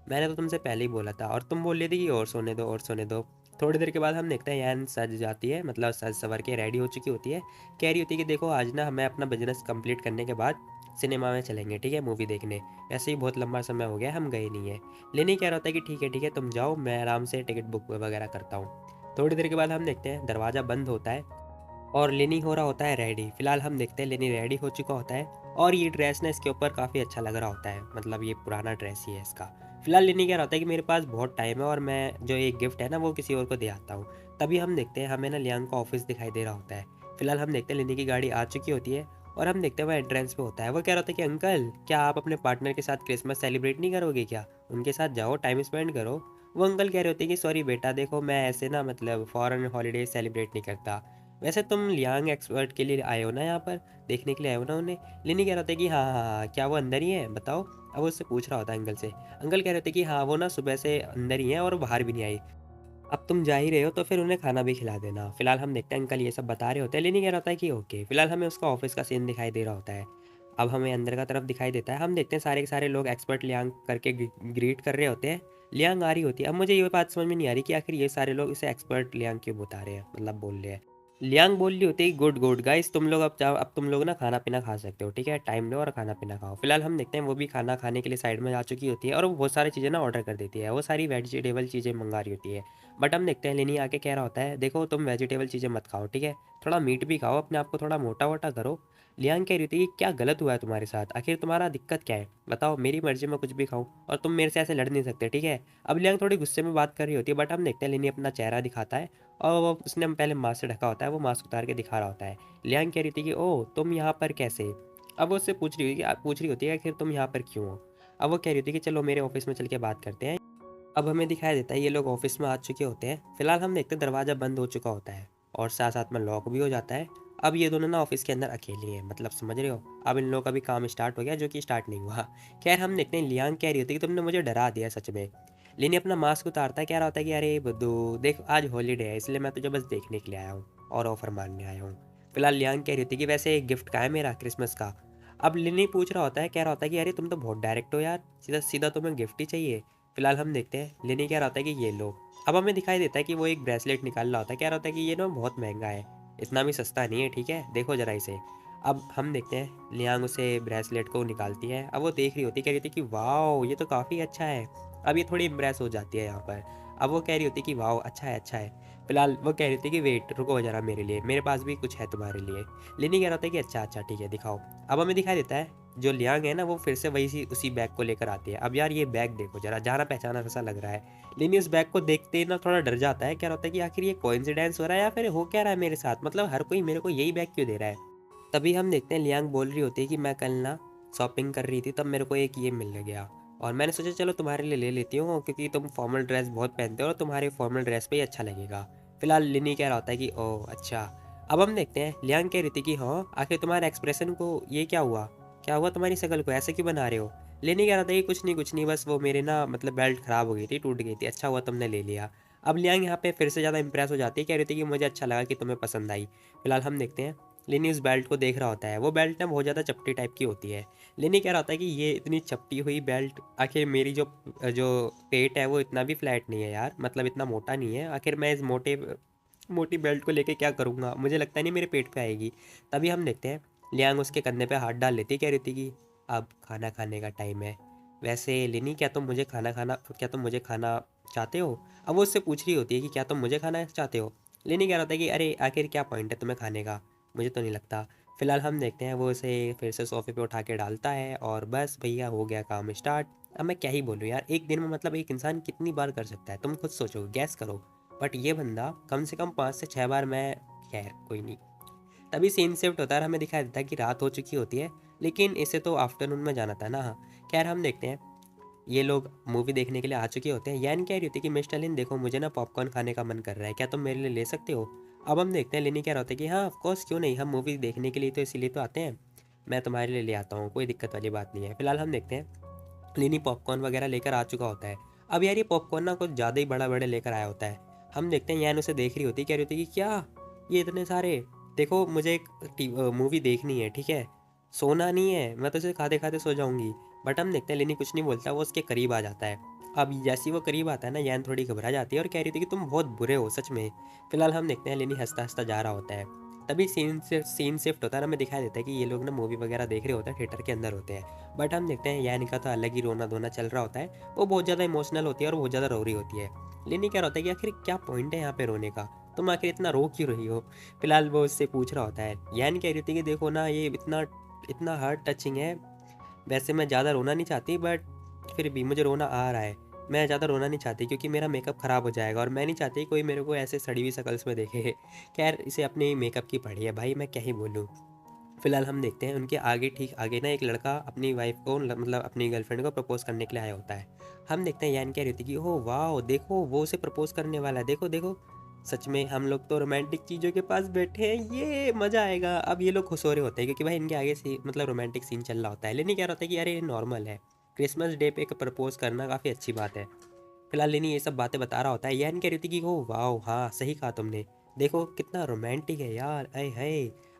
मैंने तो तुमसे पहले ही बोला था और तुम बोल रही थी कि और सोने दो और सोने दो। थोड़ी देर के बाद हम देखते हैं यान सज जाती है, मतलब सज सवर के रेडी हो चुकी होती है। कह रही होती है कि देखो आज ना हमें अपना बिजनेस कंप्लीट करने के बाद सिनेमा में चलेंगे, ठीक है, मूवी देखने। वैसे ही बहुत लंबा समय हो गया हम गए नहीं है। लेनी कह रहा होता है कि ठीक है तुम जाओ, मैं आराम से टिकट बुक वगैरह करता हूँ। थोड़ी देर के बाद हम देखते हैं दरवाज़ा बंद होता है और लेनी हो रहा होता है रेडी। फिलहाल हम देखते हैं लेनी रेडी हो चुका होता है और ये ड्रेस ना इसके ऊपर काफ़ी अच्छा लग रहा होता है, मतलब ये पुराना ड्रेस ही है इसका। फिलहाल लेनी कह रहा होता है कि मेरे पास बहुत टाइम है और मैं जो एक गिफ्ट है ना वो किसी और को दे आता हूँ। तभी हम देखते हैं हमें ना लियांग का ऑफिस दिखाई दे रहा होता है। फिलहाल हम देखते हैं लेनी की गाड़ी आ चुकी होती है और हम देखते हैं वो एंट्रेंस पे होता है। वो कह रहा होता है कि अंकल क्या आप अपने पार्टनर के साथ क्रिसमस सेलिब्रेट नहीं करोगे क्या, उनके साथ जाओ टाइम स्पेंड करो। वो अंकल कह रहे होते हैं कि सॉरी बेटा, देखो मैं ऐसे ना मतलब फॉरेन हॉलीडे सेलिब्रेट नहीं करता। वैसे तुम लियांग एक्सपर्ट के लिए आए हो ना, यहाँ पर देखने के लिए आए हो ना उन्हें? लिनी कह रहा था कि हाँ, क्या वो अंदर ही है बताओ? अब वो उससे पूछ रहा होता है अंकल से। अंकल कह रहे थे कि हाँ वो ना सुबह से अंदर ही है और बाहर भी नहीं आई। अब तुम जा ही रहे हो तो फिर उन्हें खाना भी खिला देना। फिलहाल हम देखते हैं अंकल ये सब बता रहे होते हैं। लिनी कह रहा होता है कि ओके। फिलहाल हमें उसका ऑफिस का सीन दिखाई दे रहा होता है। अब हमें अंदर का तरफ दिखाई देता है। हम देखते हैं सारे के सारे लोग एक्सपर्ट लियांग करके ग्रीट कर रहे होते हैं। लियांग आ रही होती है। अब मुझे ये बात समझ में नहीं आ रही कि आखिर ये सारे लोग इसे एक्सपर्ट लियांग क्यों बता रहे हैं, मतलब बोल रहे हैं। लियांग बोल रही होती है गुड गुड गाइस, तुम लोग अब जाओ, अब तुम लोग ना खाना पीना खा सकते हो, ठीक है, टाइम लो और खाना पीना खाओ। फिलहाल हम देखते हैं वो भी खाना खाने के लिए साइड में जा चुकी होती है और वो बहुत सारी चीज़ें ना ऑर्डर कर देती है। वो सारी वेजिटेबल चीज़ें मंगा रही होती है। बट हम देखते हैं लेनी आके कह रहा होता है देखो तुम वेजिटेबल चीज़ें मत खाओ, ठीक है, थोड़ा मीट भी खाओ, अपने आप को थोड़ा मोटा वोटा करो। लियांग कह रही थी क्या गलत हुआ है तुम्हारे साथ, आखिर तुम्हारा दिक्कत क्या है बताओ, मेरी मर्जी में कुछ भी खाऊं और तुम मेरे से ऐसे लड़ नहीं सकते, ठीक है। अब लियांग थोड़ी गुस्से में बात कर रही होती है, बट हम देखते हैं लेनी अपना चेहरा दिखाता है और वो उसने पहले मास्क से ढका होता है, वो मास्क उतार के दिखा रहा होता है। लियांग कह रही थी कि ओह तुम यहाँ पर कैसे? अब वो उससे पूछ रही होती है कि आखिर तुम यहाँ पर क्यों हो? अब वो कह रही थी कि चलो मेरे ऑफिस में चल के बात करते हैं। अब हमें दिखाई देता है ये लोग ऑफिस में आ चुके होते हैं। फिलहाल हम देखते हैं दरवाज़ा बंद हो चुका होता है और साथ साथ में लॉक भी हो जाता है। अब ये दोनों ना ऑफिस के अंदर अकेली हैं, मतलब समझ रहे हो, अब इन लोगों का भी काम स्टार्ट हो गया जो कि स्टार्ट नहीं हुआ। खैर हम देखते हैं लियांग कह रही होती है कि तुमने मुझे डरा दिया सच में। लिनी अपना मास्क उतारता है, कह रहा होता है कि अरे बुद्धू देख आज हॉलीडे है इसलिए मैं तुझे बस देखने के लिए आया हूँ और ऑफर मारने आया हूँ। फिलहाल लियांग कह रही होती है कि वैसे गिफ्ट का है मेरा क्रिसमस का। अब लिनी पूछ रहा होता है, कह रहा होता है कि अरे तुम तो बहुत डायरेक्ट हो यार, सीधा सीधा तुम्हें गिफ्ट ही चाहिए। फिलहाल हम देखते हैं लेनी कह रहा होता है कि ये लो। अब हमें दिखाई देता है कि वो एक ब्रेसलेट निकाल रहा होता है, कह रहा होता है कि ये ना बहुत महंगा है, इतना भी सस्ता नहीं है, ठीक है, देखो जरा इसे। अब हम देखते हैं लियांग उसे ब्रेसलेट को निकालती है। अब वो देख रही होती है, कह रही थी कि वाओ ये तो काफ़ी अच्छा है, अब ये थोड़ी इम्प्रेस हो जाती है यहाँ पर। अब वो कह रही होती है कि वाओ अच्छा है अच्छा है। फिलहाल वो कह रही थी कि वेट रुको ज़रा मेरे लिए, मेरे पास भी कुछ है तुम्हारे लिए। लिनी कह रहा था कि अच्छा अच्छा ठीक है दिखाओ। अब हमें दिखाई देता है जो लियांग है ना वो फिर से वही सी उसी बैग को लेकर आती है। अब यार ये बैग देखो ज़रा, जाना पहचाना सा लग रहा है। लिनी उस बैग को देखते ही ना थोड़ा डर जाता है, क्या होता है कि आखिर ये कोइंसिडेंस हो रहा है या फिर हो क्या रहा है मेरे साथ, मतलब हर कोई मेरे को यही बैग क्यों दे रहा है। तभी हम देखते हैं लियांग बोल रही होती है कि मैं कल ना शॉपिंग कर रही थी तब मेरे को एक ये मिल गया और मैंने सोचा चलो तुम्हारे लिए ले लेती हूँ क्योंकि तुम फॉर्मल ड्रेस बहुत पहनते हो और तुम्हारे फॉर्मल ड्रेस पे ही अच्छा लगेगा। फिलहाल लिनी कह रहा होता है कि ओह अच्छा। अब हम देखते हैं लियांग कह रही थी कि हाँ आखिर तुम्हारे एक्सप्रेशन को ये क्या हुआ तुम्हारी शक्ल को ऐसे क्यों बना रहे हो। लिनी कह रहा था कि कुछ नहीं बस वो मेरे ना मतलब बेल्ट खराब हो गई थी, टूट गई थी, अच्छा हुआ तुमने ले लिया। अब लियांग यहाँ पे फिर से ज़्यादा इंप्रेस हो जाती है, कह रही थी कि मुझे अच्छा लगा कि तुम्हें पसंद आई। फिलहाल हम देखते हैं लिनी उस बेल्ट को देख रहा होता है। वो बेल्ट ना बहुत ज़्यादा चपटी टाइप की होती है। लिनी कह रहा होता है कि ये इतनी चपटी हुई बेल्ट, आखिर मेरी जो जो पेट है वो इतना भी फ्लैट नहीं है यार, मतलब इतना मोटा नहीं है, आखिर मैं इस मोटी बेल्ट को लेके क्या करूँगा, मुझे लगता नहीं मेरे पेट पे आएगी। तभी हम देखते हैं लियांग उसके कंधे पे हाथ डाल लेती है, कह रही थी कि अब खाना खाने का टाइम है। वैसे लिनी क्या तुम मुझे खाना चाहते हो। अब वो उससे पूछ रही होती है कि क्या तुम मुझे खाना चाहते हो। लेनी कह रहा था कि अरे आखिर क्या पॉइंट है तुम्हें खाने का, मुझे तो नहीं लगता। फिलहाल हम देखते हैं वो उसे फिर से सोफे पे उठा के डालता है और बस भैया हो गया काम स्टार्ट। अब मैं क्या ही बोलूँ यार, एक दिन में मतलब एक इंसान कितनी बार कर सकता है, तुम खुद सोचो गैस करो। बट ये बंदा कम से कम 5 से 6 बार। मैं खैर कोई नहीं। तभी सीन शिफ्ट होता है और हमें दिखाई देता है कि रात हो चुकी होती है, लेकिन इसे तो आफ्टरनून में जाना था ना। खैर हम देखते हैं ये लोग मूवी देखने के लिए आ चुके होते हैं। यान कह रही होती है कि मिस्टर लिन देखो मुझे ना पॉपकॉर्न खाने का मन कर रहा है, क्या तुम मेरे लिए ले सकते हो। अब हम देखते हैं लिनी कह रहा होता है कि हाँ ऑफकोर्स क्यों नहीं, हम मूवी देखने के लिए तो इसीलिए तो आते हैं, मैं तुम्हारे लिए ले आता हूँ, कोई दिक्कत वाली बात नहीं है। फिलहाल हम देखते हैं लिनी पॉपकॉर्न वगैरह लेकर आ चुका होता है। अब यार ये पॉपकॉर्न ना कुछ ज़्यादा ही बड़ा बड़े लेकर आया होता है। हम देखते हैं यान उसे देख रही होती है, कह रही होती है कि क्या ये इतने सारे, देखो मुझे एक मूवी देखनी है ठीक है, सोना नहीं है, मैं तो इसे खाते खाते सो जाऊंगी। बट हम देखते हैं लिनी कुछ नहीं बोलता, वो उसके करीब आ जाता है। अब जैसे ही वो करीब आता है ना यान थोड़ी घबरा जाती है और कह रही थी कि तुम बहुत बुरे हो सच में। फिलहाल हम देखते हैं लिनी हंसता हंसता जा रहा होता है। तभी सीन शिफ्ट होता है, हमें दिखाई देता है कि ये लोग ना मूवी वगैरह देख रहे होते हैं, थिएटर के अंदर होते हैं। बट हम देखते हैं यान का तो अलग ही रोना धोना चल रहा होता है, वो बहुत ज़्यादा इमोशनल होती है और बहुत ज़्यादा रो रही होती है। लिनी कह रहा होता है कि आखिर क्या पॉइंट है यहाँ पे रोने का, तुम आखिर इतना रो क्यों रही हो। फिलहाल वो उससे पूछ रहा होता है। यान कह रही थी कि देखो ना ये इतना इतना हार्ट टचिंग है, वैसे मैं ज़्यादा रोना नहीं चाहती बट फिर भी मुझे रोना आ रहा है। मैं ज़्यादा रोना नहीं चाहती क्योंकि मेरा मेकअप ख़राब हो जाएगा और मैं नहीं चाहती कोई मेरे को ऐसे सड़ी हुई शक्ल्स में देखे। खैर इसे अपने मेकअप की पड़ी है भाई, मैं क्या ही बोलूँ। फिलहाल हम देखते हैं उनके आगे ठीक आगे ना एक लड़का अपनी वाइफ को मतलब अपनी गर्लफ्रेंड को प्रपोज करने के लिए आया होता है। हम देखते हैं यान कह रही थी कि ओह वाह देखो वो उसे प्रपोज करने वाला है, देखो देखो सच में हम लोग तो रोमांटिक चीज़ों के पास बैठे हैं, ये मज़ा आएगा। अब ये लोग खुश हो रहे होते हैं क्योंकि भाई इनके आगे से मतलब रोमांटिक सीन चल रहा होता है। लेकिन क्या होता है कि अरे ये नॉर्मल है, क्रिसमस डे पे प्रपोज करना काफ़ी अच्छी बात है। फिलहाल लेनी ये सब बातें बता रहा होता है। यान कह रही थी कि ओ वाह हाँ सही कहा तुमने, देखो कितना रोमांटिक है यार अय है।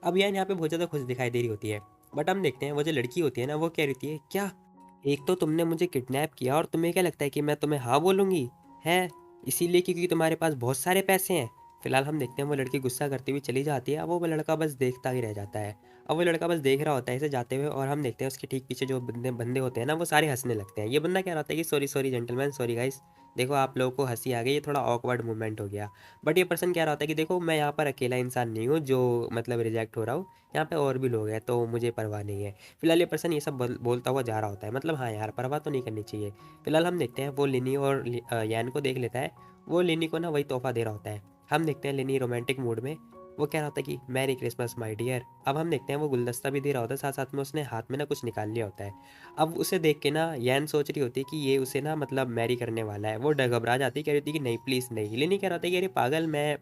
अब यान यहाँ पे बहुत ज़्यादा खुश दिखाई दे रही होती है। बट हम देखते हैं वो जो लड़की होती है ना वो कह रही थी क्या, एक तो तुमने मुझे किडनैप किया और तुम्हें क्या लगता है कि मैं तुम्हें हाँ बोलूँगी है, इसीलिए क्योंकि तुम्हारे पास बहुत सारे पैसे हैं। फिलहाल हम देखते हैं वो लड़की गुस्सा करती हुई चली जाती है। अब वो लड़का बस देखता ही रह जाता है। अब वो लड़का बस देख रहा होता है इसे जाते हुए और हम देखते हैं उसके ठीक पीछे जो बंदे बंदे होते हैं ना वो सारे हंसने लगते हैं। ये बंदा कह रहा होता है कि sorry sorry gentleman, sorry guys, देखो आप लोगों को हंसी आ गई, ये थोड़ा ऑकवर्ड मोमेंट हो गया। बट ये पर्सन कह रहा होता है कि देखो मैं यहाँ पर अकेला इंसान नहीं हूँ जो मतलब रिजेक्ट हो रहा हूँ, यहाँ पे और भी लोग हैं तो मुझे परवाह नहीं है। फिलहाल ये पर्सन ये सब बोलता हुआ जा रहा होता है, मतलब हाँ यार परवाह तो नहीं करनी चाहिए। फिलहाल हम देखते हैं वो लिनी और यान को देख लेता है। वो लिनी को ना वही तोहफा दे रहा होता है। हम देखते हैं लिनी रोमांटिक मूड में वो कह रहा होता है कि मैरी क्रिसमस माय डियर। अब हम देखते हैं वो गुलदस्ता भी दे रहा होता है, साथ साथ में उसने हाथ में ना कुछ निकाल लिया होता है। अब उसे देख के ना यैन सोच रही होती है कि ये उसे ना मतलब मैरी करने वाला है। वो घबरा जाती है, कह रही होती है कि नहीं प्लीज़ नहीं। लिनी कह रहा होता है कि अरे पागल, मैं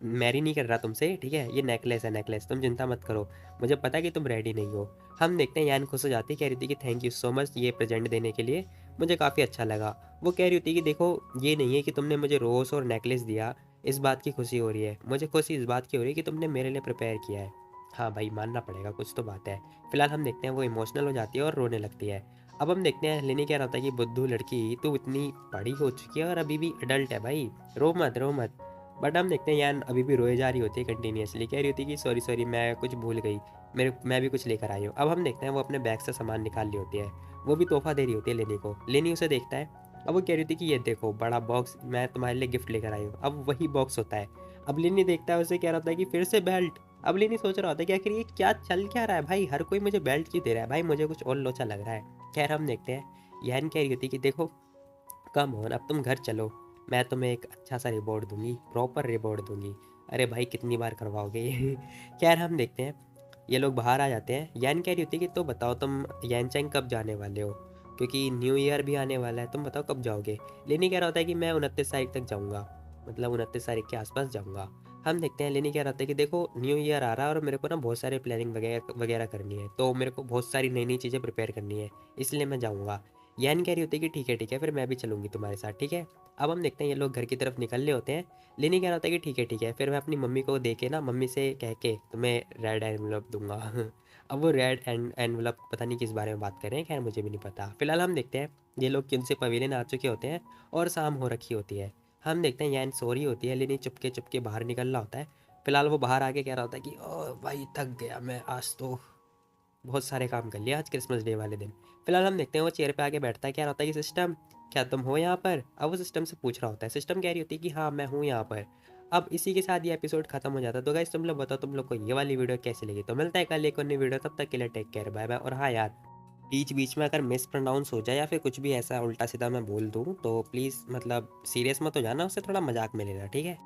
मैरी नहीं कर रहा तुमसे ठीक है, ये नेकलेस है नेकलेस, तुम चिंता मत करो, मुझे पता है कि तुम रेडी नहीं हो। हम देखते हैं यान खुश हो जाती है, कह रही थी कि थैंक यू सो मच ये प्रेजेंट देने के लिए, मुझे काफ़ी अच्छा लगा। वो कह रही होती है कि देखो ये नहीं है कि तुमने मुझे रोज़ और नेकलेस दिया इस बात की खुशी हो रही है, मुझे खुशी इस बात की हो रही है कि तुमने मेरे लिए प्रिपेयर किया है। हाँ भाई मानना पड़ेगा, कुछ तो बात है। फिलहाल हम देखते हैं वो इमोशनल हो जाती है और रोने लगती है। अब हम देखते हैं लेनी कह रहा था कि बुद्धू लड़की तू इतनी बड़ी हो चुकी है और अभी भी अडल्ट है भाई, रो मत रो मत। बट हम देखते हैं यान अभी भी रोए जा रही होती है कंटिन्यूसली, कह रही होती है कि सॉरी सॉरी मैं कुछ भूल गई, मैं भी कुछ लेकर आई हूँ। अब हम देखते हैं वो अपने बैग से सामान निकाल रही होती है, वो भी तोहफा दे रही होती है लेनी को। लेनी उसे देखता है अब वो कह रही थी कि ये देखो बड़ा बॉक्स मैं तुम्हारे लिए गिफ्ट लेकर आई हूँ। अब वही बॉक्स होता है। अब लिनी देखता है उसे, कह रहा होता है कि फिर से बेल्ट। अब लिनी सोच रहा होता है कि आखिर ये क्या चल क्या रहा है भाई, हर कोई मुझे बेल्ट क्यों दे रहा है भाई, मुझे कुछ और लोचा लग रहा है। खैर हम देखते हैं, यहन कह रही होती कि देखो कम ऑन, अब तुम घर चलो, मैं तुम्हें एक अच्छा सा रिवॉर्ड दूंगी, प्रॉपर रिवॉर्ड दूंगी। अरे भाई कितनी बार करवाओगे ये खैर हम देखते हैं, ये लोग बाहर आ जाते हैं। यान कह रही होती है कि तो बताओ तुम यानचैंग कब जाने वाले हो, क्योंकि न्यू ईयर भी आने वाला है, तुम बताओ कब जाओगे। लेनी कह रहा होता है कि मैं 29 तारीख तक जाऊँगा, मतलब 29 तारीख के आसपास जाऊँगा। हम देखते हैं, लेनी कह रहा होता है कि देखो न्यू ईयर आ रहा है और मेरे को ना बहुत सारे प्लानिंग वगैरह वगैरह करनी है, तो मेरे को बहुत सारी नई नई चीज़ें प्रिपेयर करनी है, इसलिए मैं जाऊँगा। यैन कह रही होती है कि ठीक है फिर मैं भी चलूँगी तुम्हारे साथ, ठीक है। अब हम देखते हैं ये लोग घर की तरफ निकल रहे होते हैं। लेनी कह रहा होता है कि ठीक है फिर मैं अपनी मम्मी को दे के ना, मम्मी से कह के तुम्हें रेड एनवलप दूंगा अब वो रेड एनवलप पता नहीं किस बारे में बात कर रहे हैं, खैर मुझे भी नहीं पता। फिलहाल हम देखते हैं ये लोग किन से पवेलियन आ चुके होते हैं और शाम हो रखी होती है। हम देखते हैं यैन सो रही होती है, लेनी चुपके चुपके बाहर निकल रहा होता है। फिलहाल वो बाहर आके कह रहा होता है कि ओ भाई थक गया मैं, आज तो बहुत सारे काम कर लिया आज क्रिसमस डे वाले दिन। फिलहाल हम देखते हैं वो चेयर पे आके बैठता है, क्या होता है कि सिस्टम क्या तुम हो यहाँ पर। अब वो सिस्टम से पूछ रहा होता है, सिस्टम कह रही होती है कि हाँ मैं हूँ यहाँ पर। अब इसी के साथ ये एपिसोड खत्म हो जाता है। तो गाइस तुम लोग बताओ तुम लोग को ये वाली वीडियो कैसी लगी। तो मिलता है कल एक और नई वीडियो, तब तक के लिए टेक केयर, बाय बाय। और हाँ यार, बीच बीच में अगर मिस प्रोनाउंस हो जाए या फिर कुछ भी ऐसा उल्टा सीधा मैं बोल दूँ तो प्लीज़ मतलब सीरियस मत हो जाना, उससे थोड़ा मजाक में लेना, ठीक है।